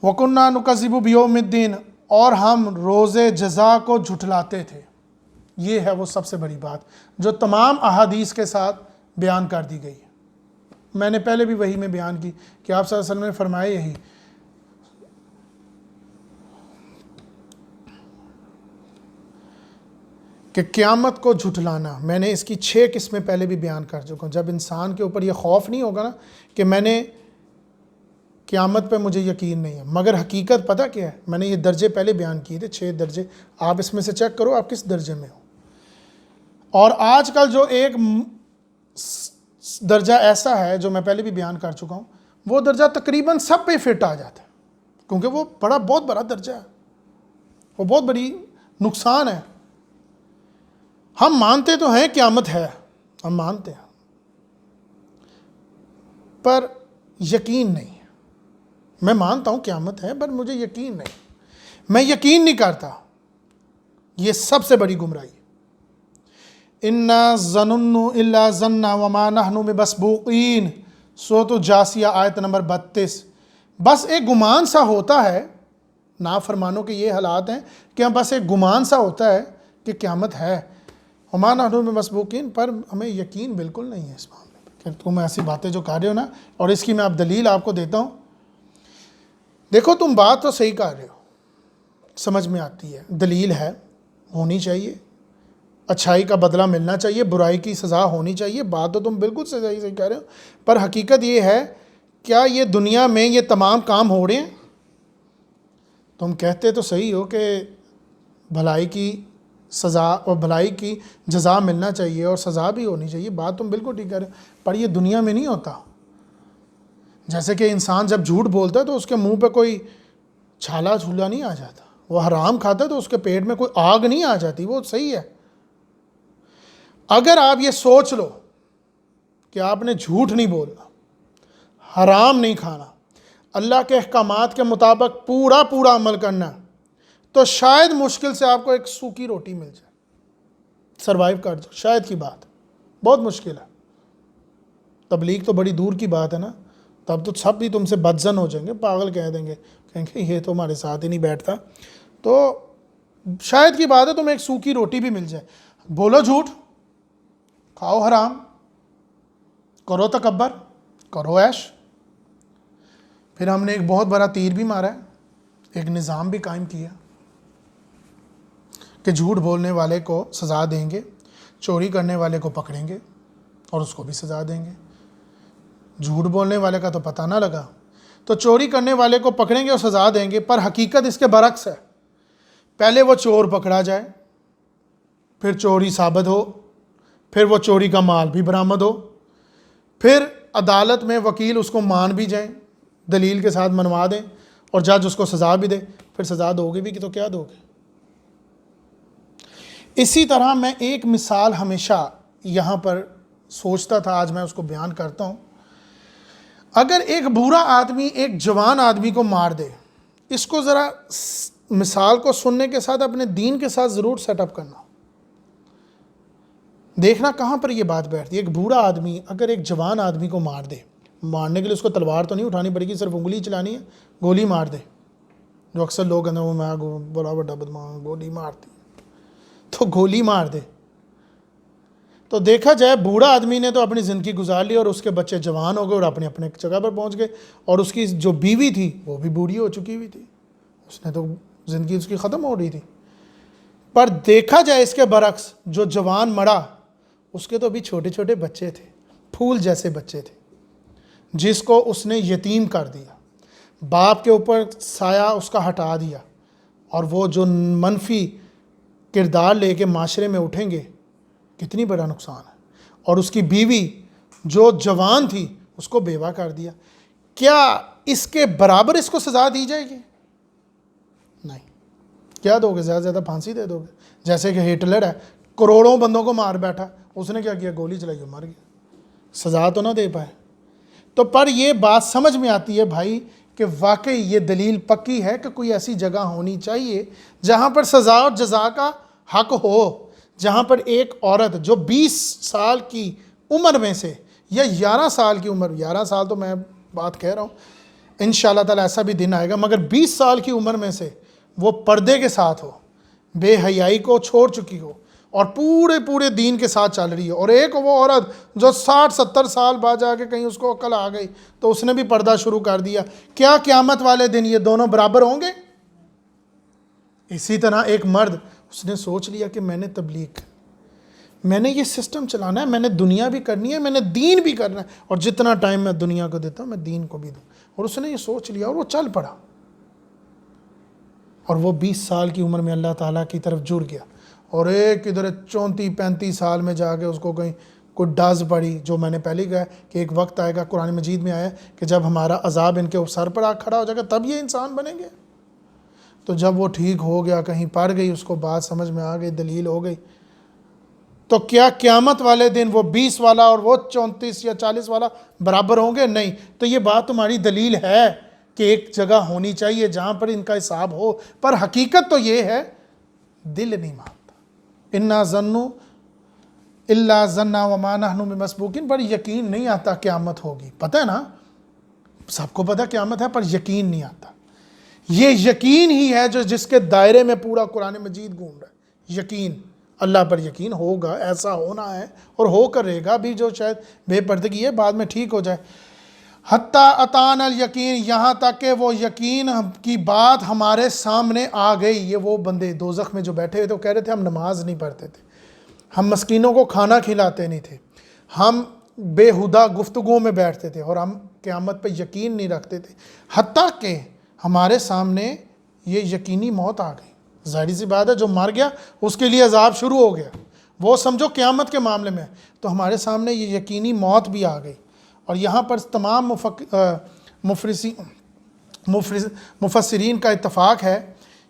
وَكُنَّا نُكَذِّبُ بِيَوْمِ الدِّينِ، اور ہم روز جزا کو جھٹلاتے تھے. یہ ہے وہ سب سے بڑی بات جو تمام احادیث کے ساتھ بیان کر دی گئی ہے. میں نے پہلے بھی وہی میں بیان کی کہ آپ صلی اللہ علیہ وسلم نے فرمایا یہی کہ قیامت کو جھٹلانا. میں نے اس کی 6 قسمیں پہلے بھی بیان کر چکا ہوں. جب انسان کے اوپر یہ خوف نہیں ہوگا نا کہ میں نے قیامت پہ مجھے یقین نہیں ہے، مگر حقیقت پتہ کیا ہے؟ میں نے یہ درجے پہلے بیان کیے تھے، 6 درجے. آپ اس میں سے چیک کرو آپ کس درجے میں ہو. اور آج کل جو ایک درجہ ایسا ہے جو میں پہلے بھی بیان کر چکا ہوں، وہ درجہ تقریباً سب پہ فٹ آ جاتا ہے، کیونکہ وہ بہت بڑا درجہ ہے، وہ بہت بڑی نقصان ہے. ہم مانتے تو ہیں قیامت ہے، ہم مانتے ہیں، پر یقین نہیں. میں مانتا ہوں قیامت ہے پر مجھے یقین نہیں، میں یقین نہیں کرتا. یہ سب سے بڑی گمراہی. اِنَّا ظَنُنُّ إِلَّا ظَنًّا وَمَا نَحْنُ بِمَسْبُوقِينَ، سورۃ الجاثیہ آیت نمبر 32. بس ایک گمان سا ہوتا ہے، نافرمانوں کے یہ حالات ہیں کہ بس ایک گمان سا ہوتا ہے کہ قیامت ہے، وَمَا نَحْنُ بِمَسْبُوقِينَ، پر ہمیں یقین بالکل نہیں ہے اس معاملے میں کہ تم ایسی باتیں جو کر رہے ہو نا. اور اس کی میں اب دلیل آپ کو دیتا ہوں. دیکھو تم بات تو صحیح کر رہے ہو، سمجھ میں آتی ہے، دلیل ہے، ہونی چاہیے، اچھائی کا بدلہ ملنا چاہیے، برائی کی سزا ہونی چاہیے، بات تو تم بالکل صحیح کہہ رہے ہو. پر حقیقت یہ ہے، کیا یہ دنیا میں یہ تمام کام ہو رہے ہیں؟ تم کہتے تو صحیح ہو کہ بھلائی کی سزا اور بھلائی کی جزا ملنا چاہیے اور سزا بھی ہونی چاہیے، بات تم بالکل ٹھیک کہہ رہے ہو، پر یہ دنیا میں نہیں ہوتا۔ جیسے کہ انسان جب جھوٹ بولتا ہے تو اس کے منہ پہ کوئی چھالا جھولا نہیں آ جاتا، وہ حرام کھاتا ہے تو اس کے پیٹ میں کوئی آگ نہیں آ جاتی، وہ صحیح ہے۔ اگر آپ یہ سوچ لو کہ آپ نے جھوٹ نہیں بولنا، حرام نہیں کھانا، اللہ کے احکامات کے مطابق پورا عمل کرنا، تو شاید مشکل سے آپ کو ایک سوکھی روٹی مل جائے، سروائیو کر دو، شاید کی بات، بہت مشکل ہے۔ تبلیغ تو بڑی دور کی بات ہے نا، تب تو سب بھی تم سے بدزن ہو جائیں گے، پاگل کہہ دیں گے، کہیں گے یہ تو ہمارے ساتھ ہی نہیں بیٹھتا۔ تو شاید کی بات ہے تمہیں ایک سوکھی روٹی بھی مل جائے، بولو جھوٹ، کھاؤ حرام، کرو تکبر، کرو عیش۔ پھر ہم نے ایک بہت بڑا تیر بھی مارا ہے، ایک نظام بھی قائم کیا کہ جھوٹ بولنے والے کو سزا دیں گے، چوری کرنے والے کو پکڑیں گے اور اس کو بھی سزا دیں گے۔ جھوٹ بولنے والے کا تو پتہ نہ لگا، تو چوری کرنے والے کو پکڑیں گے اور سزا دیں گے، پر حقیقت اس کے برعکس ہے۔ پہلے وہ چور پکڑا جائے، پھر چوری ثابت ہو، پھر وہ چوری کا مال بھی برآمد ہو، پھر عدالت میں وکیل اس کو مان بھی جائیں، دلیل کے ساتھ منوا دیں، اور جج اس کو سزا بھی دے، پھر سزا دو گے بھی کہ تو کیا دو گے۔ اسی طرح میں ایک مثال ہمیشہ یہاں پر سوچتا تھا، آج میں اس کو بیان کرتا ہوں۔ اگر ایک برا آدمی ایک جوان آدمی کو مار دے، اس کو ذرا مثال کو سننے کے ساتھ اپنے دین کے ساتھ ضرور سیٹ اپ کرنا، دیکھنا کہاں پر یہ بات بیٹھتی ہے۔ ایک بوڑھا آدمی اگر ایک جوان آدمی کو مار دے، مارنے کے لیے اس کو تلوار تو نہیں اٹھانی پڑے گی، صرف انگلی چلانی ہے، گولی مار دے، جو اکثر لوگ ہیں وہ میں بڑا بڑا بدماش گولی مارتی، تو گولی مار دے، تو دیکھا جائے بوڑھا آدمی نے تو اپنی زندگی گزار لی اور اس کے بچے جوان ہو گئے اور اپنے اپنے جگہ پر پہنچ گئے، اور اس کی جو بیوی تھی وہ بھی بوڑھی ہو چکی ہوئی تھی، اس نے تو زندگی اس کی ختم ہو رہی تھی۔ پر دیکھا جائے اس کے برعکس، جو جوان مرا اس کے تو بھی چھوٹے چھوٹے بچے تھے، پھول جیسے بچے تھے، جس کو اس نے یتیم کر دیا، باپ کے اوپر سایہ اس کا ہٹا دیا، اور وہ جو منفی کردار لے کے معاشرے میں اٹھیں گے، کتنی بڑا نقصان ہے۔ اور اس کی بیوی جو جوان تھی اس کو بیوہ کر دیا، کیا اس کے برابر اس کو سزا دی جائے گی؟ نہیں۔ کیا دو گے؟ زیادہ سے زیادہ پھانسی دے دو گے، جیسے کہ ہٹلر ہے، کروڑوں بندوں کو مار بیٹھا، اس نے کیا کیا؟ گولی چلائی اور مر گیا، سزا تو نہ دے پائے۔ تو پر یہ بات سمجھ میں آتی ہے بھائی کہ واقعی یہ دلیل پکی ہے کہ کوئی ایسی جگہ ہونی چاہیے جہاں پر سزا اور جزا کا حق ہو، جہاں پر ایک عورت جو 20 سال کی عمر میں سے یا 11 سال کی عمر، 11 سال تو میں بات کہہ رہا ہوں، انشاءاللہ تعالی ایسا بھی دن آئے گا، مگر 20 سال کی عمر میں سے وہ پردے کے ساتھ ہو، بے حیائی کو چھوڑ چکی ہو اور پورے دین کے ساتھ چل رہی ہے، اور ایک وہ عورت جو 60-70 سال بعد جا کے کہیں اس کو عقل آ گئی تو اس نے بھی پردہ شروع کر دیا، کیا قیامت والے دن یہ دونوں برابر ہوں گے؟ اسی طرح ایک مرد، اس نے سوچ لیا کہ میں نے تبلیغ، میں نے یہ سسٹم چلانا ہے، میں نے دنیا بھی کرنی ہے، میں نے دین بھی کرنا ہے، اور جتنا ٹائم میں دنیا کو دیتا ہوں میں دین کو بھی دوں، اور اس نے یہ سوچ لیا اور وہ چل پڑا، اور وہ 20 سال کی عمر میں اللہ تعالیٰ کی طرف جڑ گیا، اور ایک ادھر 34-35 سال میں جا کے اس کو کہیں کوئی ڈاز پڑی، جو میں نے پہلے کہا کہ ایک وقت آئے گا، قرآن مجید میں آیا کہ جب ہمارا عذاب ان کے سر پر آ کھڑا ہو جائے گا تب یہ انسان بنیں گے۔ تو جب وہ ٹھیک ہو گیا، کہیں پڑ گئی، اس کو بات سمجھ میں آ گئی، دلیل ہو گئی، تو کیا قیامت والے دن وہ 20 والا اور وہ 34 یا 40 والا برابر ہوں گے؟ نہیں۔ تو یہ بات تمہاری دلیل ہے کہ ایک جگہ ہونی چاہیے جہاں پر ان کا حساب ہو، پر حقیقت تو یہ ہے دل نہیں مانتا، اِنَّا ظَنُّوا إِلَّا ظَنًّا وَمَا نَحْنُ بِمَسْبُوقِينَ، پر یقین نہیں آتا قیامت ہوگی، پتہ ہے نا، سب کو پتہ قیامت ہے، پر یقین نہیں آتا۔ یہ یقین ہی ہے جو جس کے دائرے میں پورا قرآن مجید گھوم رہا ہے، یقین، اللہ پر یقین ہوگا، ایسا ہونا ہے اور ہو کر رہے گا بھی، جو شاید بے پردگی ہے بعد میں ٹھیک ہو جائے۔ حتیٰ اتانا الیقین، یہاں تک کہ وہ یقین کی بات ہمارے سامنے آ گئی۔ یہ وہ بندے دوزخ میں جو بیٹھے ہوئے تھے، وہ کہہ رہے تھے ہم نماز نہیں پڑھتے تھے، ہم مسکینوں کو کھانا کھلاتے نہیں تھے، ہم بےہودہ گفتگو میں بیٹھتے تھے، اور ہم قیامت پہ یقین نہیں رکھتے تھے، حتیٰ کہ ہمارے سامنے یہ یقینی موت آ گئی، ظاہری سی بات ہے جو مر گیا اس کے لیے عذاب شروع ہو گیا، وہ سمجھو قیامت کے معاملے میں. تو ہمارے سامنے یہ یقینی موت بھی آ گئی. اور یہاں پر تمام مفسرین کا اتفاق ہے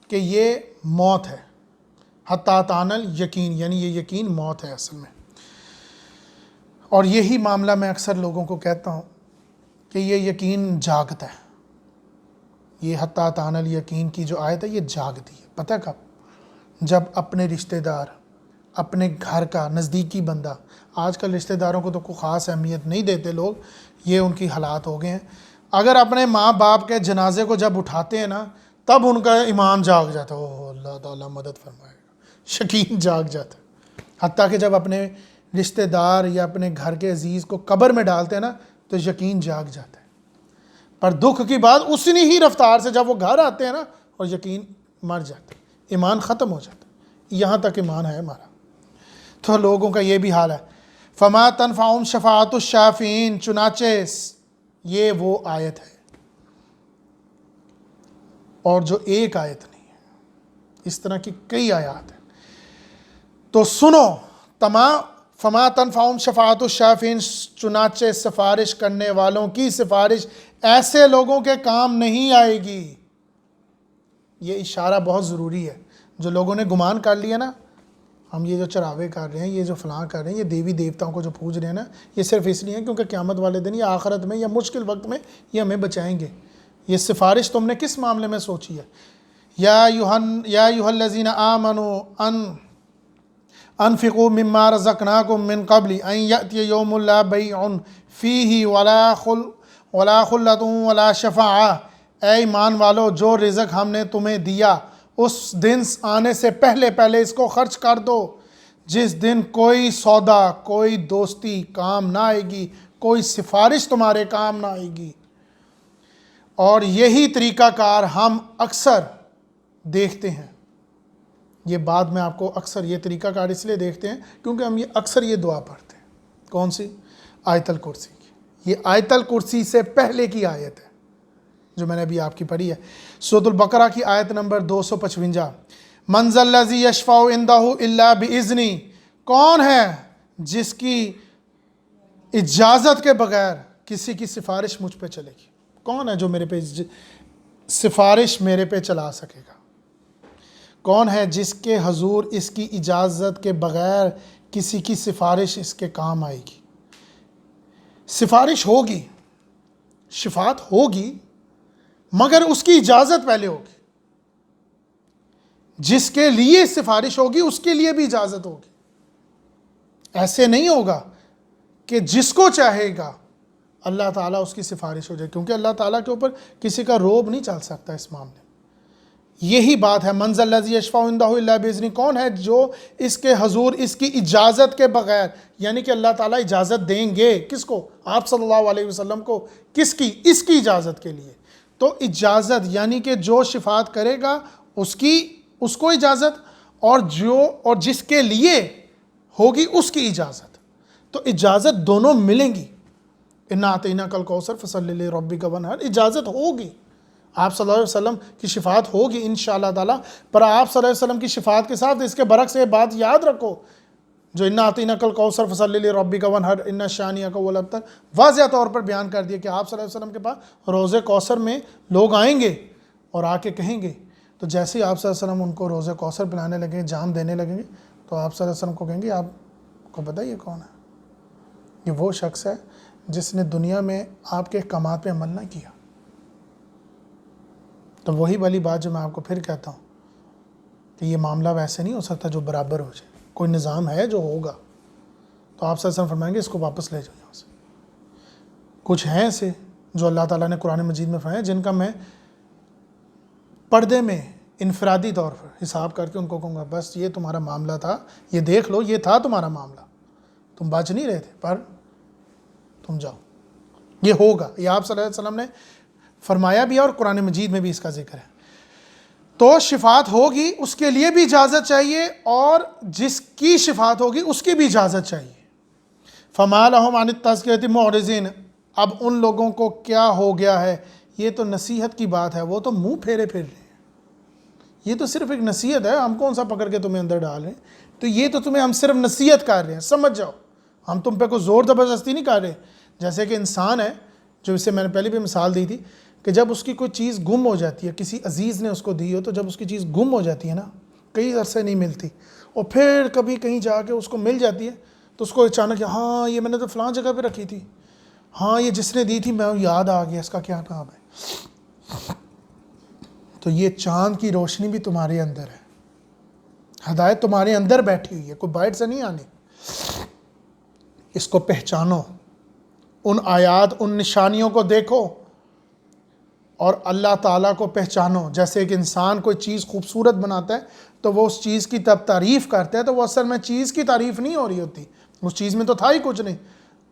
کہ یہ موت ہے، حتیٰ تعنل یقین، یعنی یہ یقین موت ہے اصل میں. اور یہی معاملہ میں اکثر لوگوں کو کہتا ہوں کہ یہ یقین جاگتا ہے. یہ حتیٰ تعنل یقین کی جو آیت ہے یہ جاگتی ہے. پتہ کب؟ جب اپنے رشتہ دار، اپنے گھر کا نزدیکی بندہ، آج کل رشتہ داروں کو تو کوئی خاص اہمیت نہیں دیتے لوگ، یہ ان کی حالات ہو گئے ہیں. اگر اپنے ماں باپ کے جنازے کو جب اٹھاتے ہیں نا تب ان کا ایمان جاگ جاتا ہے، اوہ اللہ تعالیٰ مدد فرمائے گا، یقین جاگ جاتا ہے. حتیٰ کہ جب اپنے رشتہ دار یا اپنے گھر کے عزیز کو قبر میں ڈالتے ہیں نا تو یقین جاگ جاتا ہے. پر دکھ کی بات اسی ہی رفتار سے جب وہ گھر آتے ہیں نا اور یقین مر جاتا ہے، ایمان ختم ہو جاتا ہے. یہاں تک ایمان ہے ہمارا. تو لوگوں کا یہ بھی حال ہے. فما تنفعهم شفاعت الشافعین، چنانچہ یہ وہ آیت ہے اور جو ایک آیت نہیں ہے، اس طرح کی کئی آیات ہیں. تو سنو، فما تنفعهم شفاعت الشافعین، چنانچہ سفارش کرنے والوں کی سفارش ایسے لوگوں کے کام نہیں آئے گی. یہ اشارہ بہت ضروری ہے. جو لوگوں نے گمان کر لیا نا ہم یہ جو چراوے کر رہے ہیں، یہ جو فلاں کر رہے ہیں، یہ دیوی دیوتاؤں کو جو پوج رہے ہیں نا، یہ صرف اس لیے ہیں کیونکہ قیامت والے دن یا آخرت میں یا مشکل وقت میں یہ ہمیں بچائیں گے. یہ سفارش تم نے کس معاملے میں سوچی ہے؟ یا ایھا الذین آمنوا انفقوا مما رزقناکم من قبل ان یأتی یوم لا بیع فیہ ولا خلۃ ولا شفاعہ. اے ایمان والو، جو رزق ہم نے تمہیں دیا اس دن آنے سے پہلے اس کو خرچ کر دو جس دن کوئی سودا، کوئی دوستی کام نہ آئے گی، کوئی سفارش تمہارے کام نہ آئے گی. اور یہی طریقہ کار ہم اکثر دیکھتے ہیں. یہ بات میں آپ کو اکثر یہ طریقہ کار اس لیے دیکھتے ہیں کیونکہ ہم اکثر یہ دعا پڑھتے ہیں. کون سی؟ آیت الکرسی کی. یہ آیت الکرسی سے پہلے کی آیت ہے جو میں نے ابھی آپ کی پڑھی ہے. سورۃ البقرہ کی آیت نمبر 255. من ذا الذی یشفع عندہ الا باذنہ، کون ہے جس کی اجازت کے بغیر کسی کی سفارش مجھ پہ چلے گی؟ کون ہے جو میرے پہ سفارش میرے پہ چلا سکے گا؟ کون ہے جس کے حضور اس کی اجازت کے بغیر کسی کی سفارش اس کے کام آئے گی؟ سفارش ہوگی، شفاعت ہوگی، مگر اس کی اجازت پہلے ہوگی. جس کے لیے سفارش ہوگی اس کے لیے بھی اجازت ہوگی. ایسے نہیں ہوگا کہ جس کو چاہے گا اللہ تعالیٰ اس کی سفارش ہو جائے، کیونکہ اللہ تعالیٰ کے اوپر کسی کا روب نہیں چل سکتا اس معاملے میں. یہی بات ہے، من ذا الذی یشفع عندہ الا باذنہ، کون ہے جو اس کے حضور اس کی اجازت کے بغیر، یعنی کہ اللہ تعالیٰ اجازت دیں گے کس کو؟ آپ صلی اللہ علیہ وسلم کو. کس کی؟ اس کی اجازت کے لیے. تو اجازت یعنی کہ جو شفاعت کرے گا اس کو اجازت، اور جس کے لیے ہوگی اس کی اجازت. تو اجازت دونوں ملیں گی. انا اعطیناک الکوثر فصلی لربک وانحر، اجازت ہوگی. آپ صلی اللہ علیہ وسلم کی شفاعت ہوگی انشاءاللہ تعالیٰ. پر آپ صلی اللہ علیہ وسلم کی شفاعت کے ساتھ اس کے برعکس یہ بات یاد رکھو جو انا اعطیناک الکوثر فصلی لربک وانحر ان شانئک هو الابتر، واضح طور پر بیان کر دیا کہ آپ صلی اللہ علیہ وسلم کے پاس روزے کوثر میں لوگ آئیں گے اور آ کے کہیں گے. تو جیسے ہی آپ صلی اللہ علیہ وسلم ان کو روزے کوثر پلانے لگیں گے، جام دینے لگیں گے، تو آپ صلی اللہ علیہ وسلم کو کہیں گے آپ کو پتہ یہ کون ہے؟ یہ وہ شخص ہے جس نے دنیا میں آپ کے احکامات پہ عمل نہ کیا. تو وہی والی بات جو میں آپ کو پھر کہتا ہوں کہ یہ معاملہ ویسے نہیں ہو سکتا جو برابر ہو جائے. کوئی نظام ہے جو ہوگا. تو آپ صلی اللہ علیہ وسلم فرمائیں گے اس کو واپس لے جاؤ یہاں سے. کچھ ہیں ایسے جو اللہ تعالیٰ نے قرآن مجید میں فرمایا جن کا میں پردے میں انفرادی طور پر حساب کر کے ان کو کہوں گا بس یہ تمہارا معاملہ تھا، یہ دیکھ لو، یہ تھا تمہارا معاملہ، تم بچ نہیں رہے تھے پر تم جاؤ. یہ ہوگا، یہ آپ صلی اللہ علیہ وسلم نے فرمایا بھی ہے اور قرآن مجید میں بھی اس کا ذکر ہے. تو شفاعت ہوگی، اس کے لیے بھی اجازت چاہیے، اور جس کی شفاعت ہوگی اس کی بھی اجازت چاہیے. فما لہم عن التذکرۃ معرضین، اب ان لوگوں کو کیا ہو گیا ہے؟ یہ تو نصیحت کی بات ہے، وہ تو منہ پھیرے پھر رہے ہیں. یہ تو صرف ایک نصیحت ہے، ہم کون سا پکڑ کے تمہیں اندر ڈال رہے ہیں، تو یہ تو تمہیں ہم صرف نصیحت کر رہے ہیں، سمجھ جاؤ، ہم تم پہ کوئی زور زبردستی نہیں کر رہے۔ جیسے کہ انسان ہے، جو اسے میں نے پہلے بھی مثال دی تھی، کہ جب اس کی کوئی چیز گم ہو جاتی ہے، کسی عزیز نے اس کو دی ہو، تو جب اس کی چیز گم ہو جاتی ہے نا، کئی عرصے نہیں ملتی، اور پھر کبھی کہیں جا کے اس کو مل جاتی ہے، تو اس کو اچانک ہاں یہ میں نے تو فلاں جگہ پہ رکھی تھی، ہاں یہ جس نے دی تھی میں یاد آ گیا اس کا کیا نام ہے۔ تو یہ چاند کی روشنی بھی تمہارے اندر ہے، ہدایت تمہارے اندر بیٹھی ہوئی ہے، کوئی باہر سے نہیں آنی۔ اس کو پہچانو، ان آیات، ان نشانیوں کو دیکھو اور اللہ تعالیٰ کو پہچانو۔ جیسے ایک انسان کوئی چیز خوبصورت بناتا ہے تو وہ اس چیز کی تب تعریف کرتا ہے، تو وہ اصل میں چیز کی تعریف نہیں ہو رہی ہوتی، اس چیز میں تو تھا ہی کچھ نہیں،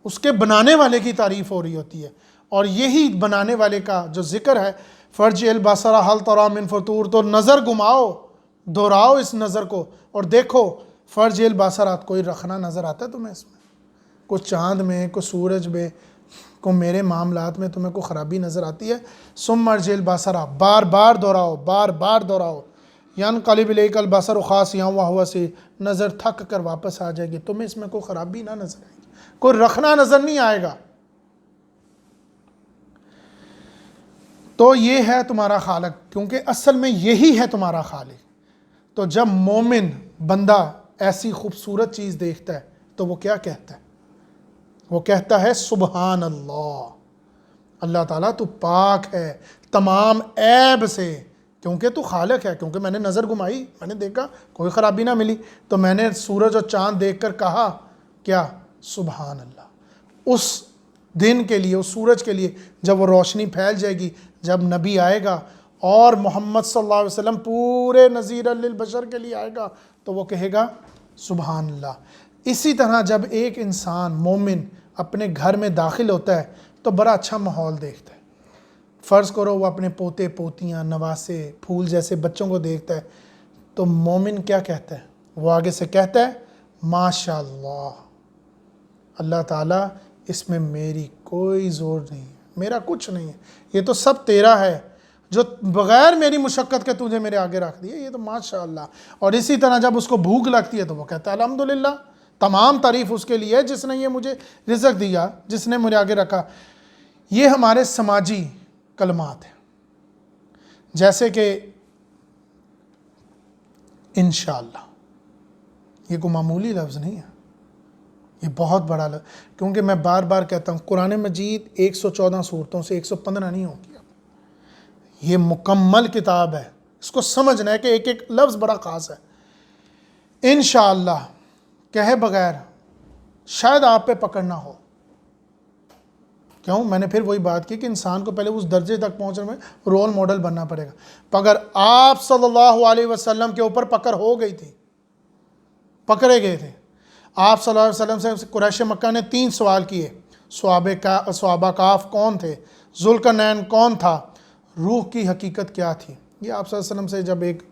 اس کے بنانے والے کی تعریف ہو رہی ہوتی ہے۔ اور یہی بنانے والے کا جو ذکر ہے، فرج البصر هل تری من فطور، تو نظر گھماؤ، دہراؤ اس نظر کو اور دیکھو فرج البصر، کوئی رکھنا نظر آتا ہے تمہیں اس میں؟ کوئی چاند میں، کوئی سورج میں، کوئی میرے معاملات میں تمہیں کوئی خرابی نظر آتی ہے؟ ثم ارجع البصر، بار بار دہراؤ، بار بار دہراؤ، ینقلب الیک البصر خاسئا وہو حسیر، نظر تھک کر واپس آ جائے گی، تمہیں اس میں کوئی خرابی نہ نظر آئے گی، کوئی رکھنا نظر نہیں آئے گا۔ تو یہ ہے تمہارا خالق، کیونکہ اصل میں یہی ہے تمہارا خالق۔ تو جب مومن بندہ ایسی خوبصورت چیز دیکھتا ہے تو وہ کیا کہتا ہے؟ وہ کہتا ہے سبحان اللہ، اللہ تعالیٰ تو پاک ہے تمام عیب سے، کیونکہ تو خالق ہے، کیونکہ میں نے نظر گھمائی، میں نے دیکھا کوئی خرابی نہ ملی، تو میں نے سورج اور چاند دیکھ کر کہا کیا؟ سبحان اللہ۔ اس دن کے لیے، اس سورج کے لیے جب وہ روشنی پھیل جائے گی، جب نبی آئے گا اور محمد صلی اللہ علیہ وسلم پورے نذیر للبشر کے لیے آئے گا، تو وہ کہے گا سبحان اللہ۔ اسی طرح جب ایک انسان مومن اپنے گھر میں داخل ہوتا ہے تو بڑا اچھا ماحول دیکھتا ہے۔ فرض کرو وہ اپنے پوتے پوتیاں، نواسے، پھول جیسے بچوں کو دیکھتا ہے، تو مومن کیا کہتا ہے؟ وہ آگے سے کہتا ہے ماشاء اللہ، اللہ تعالیٰ اس میں میری کوئی زور نہیں ہے، میرا کچھ نہیں ہے، یہ تو سب تیرا ہے، جو بغیر میری مشقت کے تجھے میرے آگے رکھ دیا، یہ تو ماشاء اللہ۔ اور اسی طرح جب اس کو بھوک لگتی ہے تو وہ کہتا ہے الحمدللہ، تمام تعریف اس کے لیے ہے جس نے یہ مجھے رزق دیا، جس نے مجھے آگے رکھا۔ یہ ہمارے سماجی کلمات ہیں، جیسے کہ انشاءاللہ، یہ کوئی معمولی لفظ نہیں ہے، یہ بہت بڑا لفظ، کیونکہ میں بار بار کہتا ہوں قرآن مجید 114 صورتوں سے 115 نہیں ہوگی، یہ مکمل کتاب ہے، اس کو سمجھنا ہے کہ ایک ایک لفظ بڑا خاص ہے۔ انشاءاللہ کہے بغیر شاید آپ پہ پکڑ نہ ہو، کیوں؟ میں نے پھر وہی بات کی کہ انسان کو پہلے اس درجے تک پہنچنے میں رول ماڈل بننا پڑے گا۔ اگر آپ صلی اللہ علیہ وسلم کے اوپر پکڑ ہو گئی تھی، پکڑے گئے تھے، آپ صلی اللہ علیہ وسلم سے قریش مکہ نے 3 سوال کیے، صحابہ کاف کون تھے، ذوالقرنین کون تھا، روح کی حقیقت کیا تھی؟ یہ آپ صلی اللہ علیہ وسلم سے جب ایک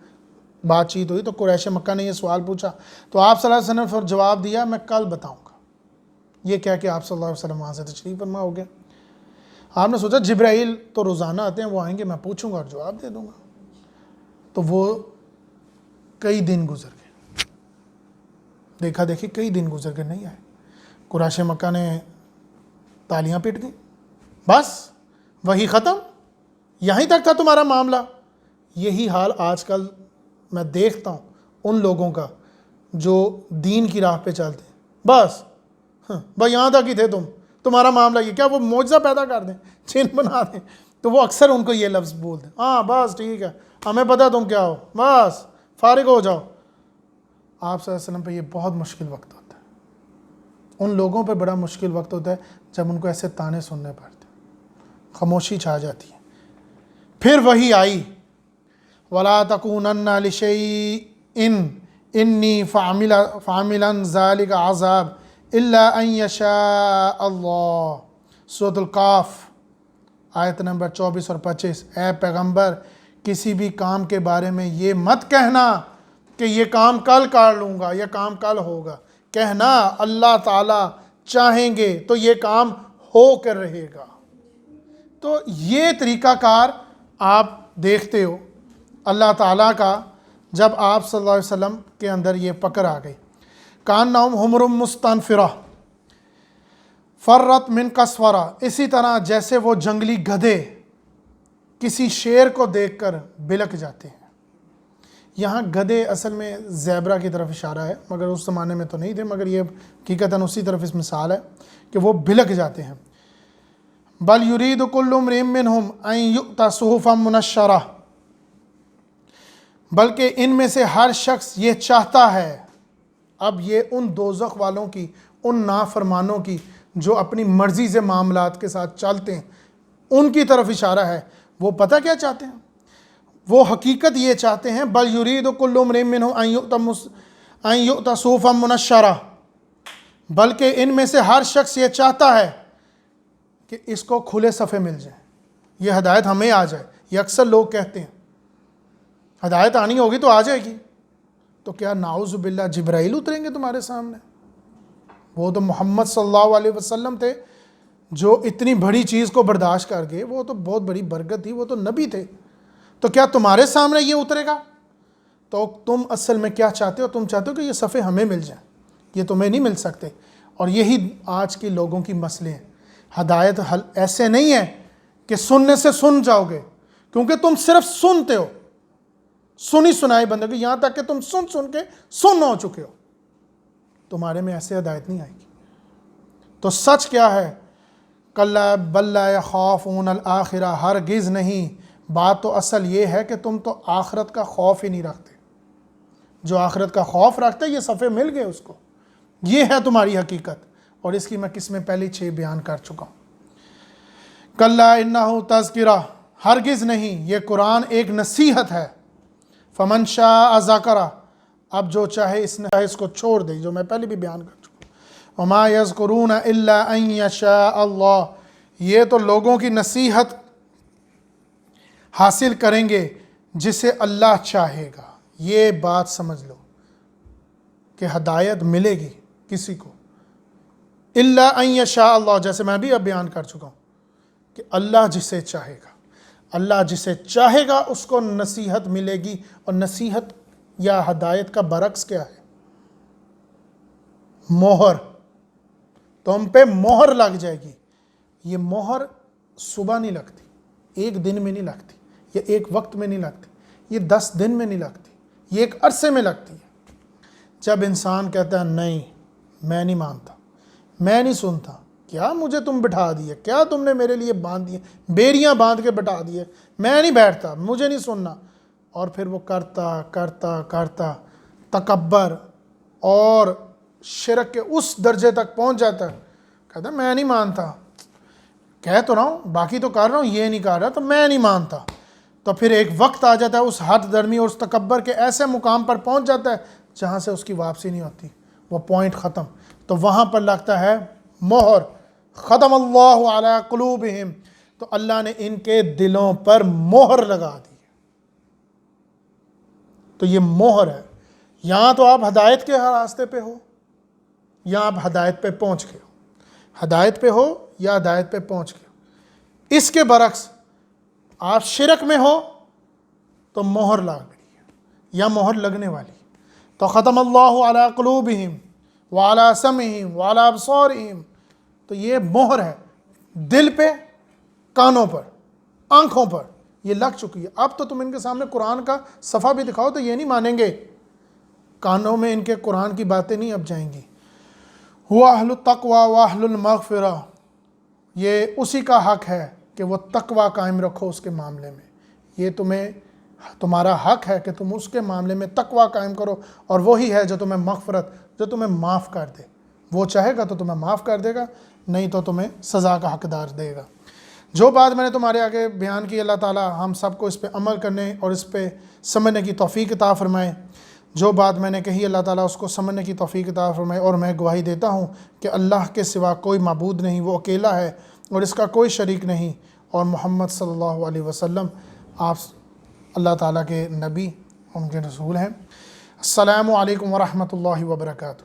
بات چیت ہوئی تو قریش مکہ نے یہ سوال پوچھا، تو آپ صلی اللہ علیہ وسلم نے پھر جواب دیا میں کل بتاؤں گا۔ یہ کہہ کے آپ صلی اللہ علیہ وسلم وہاں سے تشریف فرما ہو گیا۔ آپ نے سوچا جبرائیل تو روزانہ آتے ہیں، وہ آئیں گے، میں پوچھوں گا اور جواب دے دوں گا، تو وہ کئی دن گزر گئے، دیکھا دیکھی کئی دن گزر گئے، نہیں آئے۔ قریش مکہ نے تالیاں پیٹ گئیں، بس وہی ختم، یہیں تک تھا تمہارا معاملہ۔ یہی حال آج کل میں دیکھتا ہوں ان لوگوں کا جو دین کی راہ پہ چلتے ہیں، بس بھائی یہاں تک ہی تھے تمہارا معاملہ یہ، کیا وہ معجزہ پیدا کر دیں، چین بنا دیں، تو وہ اکثر ان کو یہ لفظ بول دیں، ہاں بس ٹھیک ہے، ہمیں پتہ تم کیا ہو، بس فارغ ہو جاؤ۔ آپ صلی اللہ علیہ وسلم پہ یہ بہت مشکل وقت ہوتا ہے، ان لوگوں پہ بڑا مشکل وقت ہوتا ہے جب ان کو ایسے تانے سننے پڑتے ہیں، خاموشی چھا جاتی ہے۔ پھر وہی آئی وَلَا تَكُونَنَّ لِشَيْءٍ إِنِّي فَعَامِلًا ذَلِكَ عَذَابٌ إِلَّا أَن يَشَاءَ اللَّهُ، سورۃ القاف آیت نمبر 24 اور 25۔ اے پیغمبر، کسی بھی کام کے بارے میں یہ مت کہنا کہ یہ کام کل کر لوں گا، یہ کام کل ہوگا، کہنا اللہ تعالیٰ چاہیں گے تو یہ کام ہو کر رہے گا۔ تو یہ طریقہ کار آپ دیکھتے ہو اللہ تعالیٰ کا جب آپ صلی اللہ علیہ وسلم کے اندر یہ پکڑ آ گئی. کانہم حمر مستنفرہ فرت من قسورہ، اسی طرح جیسے وہ جنگلی گدھے کسی شیر کو دیکھ کر بلک جاتے ہیں. یہاں گدھے اصل میں زیبرا کی طرف اشارہ ہے، مگر اس زمانے میں تو نہیں تھے، مگر یہ حقیقتاً اسی طرف اس مثال ہے کہ وہ بلک جاتے ہیں. بل یرید کل امرئ منہم ان یؤتی صحفا منشرہ، بلکہ ان میں سے ہر شخص یہ چاہتا ہے. اب یہ ان دوزخ والوں کی، ان نافرمانوں کی جو اپنی مرضی سے معاملات کے ساتھ چلتے ہیں، ان کی طرف اشارہ ہے. وہ پتہ کیا چاہتے ہیں؟ وہ حقیقت یہ چاہتے ہیں بل یرید کل امرئ منہم ان یؤتی صحفا منشرہ، بلکہ ان میں سے ہر شخص یہ چاہتا ہے کہ اس کو کھلے صفحے مل جائیں، یہ ہدایت ہمیں آ جائے. یہ اکثر لوگ کہتے ہیں ہدایت آنی ہوگی تو آ جائے گی. تو کیا نعوذ باللہ جبرائیل اتریں گے تمہارے سامنے؟ وہ تو محمد صلی اللہ علیہ وسلم تھے جو اتنی بڑی چیز کو برداشت کر گئے، وہ تو بہت بڑی برکت تھی، وہ تو نبی تھے. تو کیا تمہارے سامنے یہ اترے گا؟ تو تم اصل میں کیا چاہتے ہو؟ تم چاہتے ہو کہ یہ صفحے ہمیں مل جائیں، یہ تمہیں نہیں مل سکتے. اور یہی آج کے لوگوں کی مسئلے ہیں. ہدایت ایسے نہیں ہے کہ سننے سے سن جاؤ گے، کیونکہ تم صرف سنتے ہو، سنی سنائی بندگی، یہاں تک کہ تم سن کے سن ہو چکے ہو. تمہارے میں ایسے ہدایت نہیں آئے گی. تو سچ کیا ہے؟ کلا بل لا یخافون الآخرہ، ہرگز نہیں. بات تو اصل یہ ہے کہ تم تو آخرت کا خوف ہی نہیں رکھتے. جو آخرت کا خوف رکھتے یہ صفحے مل گئے اس کو. یہ ہے تمہاری حقیقت، اور اس کی میں قسمیں پہلے 6 بیان کر چکا ہوں. کلا انہ تذکرہ، ہرگز نہیں، یہ قرآن ایک نصیحت ہے. فمن شاء ذکرہ، اب جو چاہے اس کو چھوڑ دے، جو میں پہلے بھی بیان کر چکا ہوں. وما یذکرون الا ان یشاء اللہ، یہ تو لوگوں کی نصیحت حاصل کریں گے جسے اللہ چاہے گا. یہ بات سمجھ لو کہ ہدایت ملے گی کسی کو الا ان یشاء اللہ، جیسے میں بھی اب بیان کر چکا ہوں کہ اللہ جسے چاہے گا، اللہ جسے چاہے گا اس کو نصیحت ملے گی. اور نصیحت یا ہدایت کا برعکس کیا ہے؟ مہر. تم پہ مہر لگ جائے گی. یہ مہر صبح نہیں لگتی، ایک دن میں نہیں لگتی، یہ ایک وقت میں نہیں لگتی، یہ 10 دن میں نہیں لگتی، یہ ایک عرصے میں لگتی ہے. جب انسان کہتا ہے نہیں میں نہیں مانتا، میں نہیں سنتا، کیا مجھے تم بٹھا دیے، کیا تم نے میرے لیے باندھ دیے، بیریاں باندھ کے بٹھا دیے، میں نہیں بیٹھتا، مجھے نہیں سننا. اور پھر وہ کرتا کرتا کرتا تکبر اور شرک کے اس درجے تک پہنچ جاتا ہے. کہتا ہے میں نہیں مانتا، کہہ تو رہا ہوں، باقی تو کر رہا ہوں، یہ نہیں کر رہا، تو میں نہیں مانتا. تو پھر ایک وقت آ جاتا ہے اس حد درمی اور اس تکبر کے ایسے مقام پر پہنچ جاتا ہے جہاں سے اس کی واپسی نہیں ہوتی، وہ پوائنٹ ختم. تو وہاں پر لگتا ہے مہر. ختم اللہ علی قلوبہم، تو اللہ نے ان کے دلوں پر مہر لگا دی. تو یہ مہر ہے. یہاں تو آپ ہدایت کے راستے پہ ہو یا آپ ہدایت پہ پہنچ گئے ہو، ہدایت پہ ہو یا ہدایت پہ پہنچ گئے ہو. اس کے برعکس آپ شرک میں ہو تو مہر لگ گئی ہے یا مہر لگنے والی. تو ختم اللہ علی قلوبہم وعلی سمعہم وعلی ابصارہم، تو یہ مہر ہے دل پہ، کانوں پر، آنکھوں پر، یہ لگ چکی ہے. اب تو تم ان کے سامنے قرآن کا صفحہ بھی دکھاؤ تو یہ نہیں مانیں گے. کانوں میں ان کے قرآن کی باتیں نہیں اب جائیں گی. ہوا اہل التقوی و اہل المغفرہ، یہ اسی کا حق ہے کہ وہ تقوی قائم رکھو اس کے معاملے میں. یہ تمہارا حق ہے کہ تم اس کے معاملے میں تقوی قائم کرو، اور وہی ہے جو تمہیں مغفرت، جو تمہیں معاف کر دے. وہ چاہے گا تو تمہیں معاف کر دے گا، نہیں تو تمہیں سزا کا حقدار دے گا. جو بات میں نے تمہارے آگے بیان کی، اللہ تعالی ہم سب کو اس پہ عمل کرنے اور اس پہ سمجھنے کی توفیق عطا فرمائے. جو بات میں نے کہی اللہ تعالیٰ اس کو سمجھنے کی توفیق عطا فرمائے. اور میں گواہی دیتا ہوں کہ اللہ کے سوا کوئی معبود نہیں، وہ اکیلا ہے اور اس کا کوئی شریک نہیں، اور محمد صلی اللہ علیہ وسلم آپ اللہ تعالیٰ کے نبی، ان کے رسول ہیں. السلام علیکم ورحمۃ اللہ وبرکاتہ.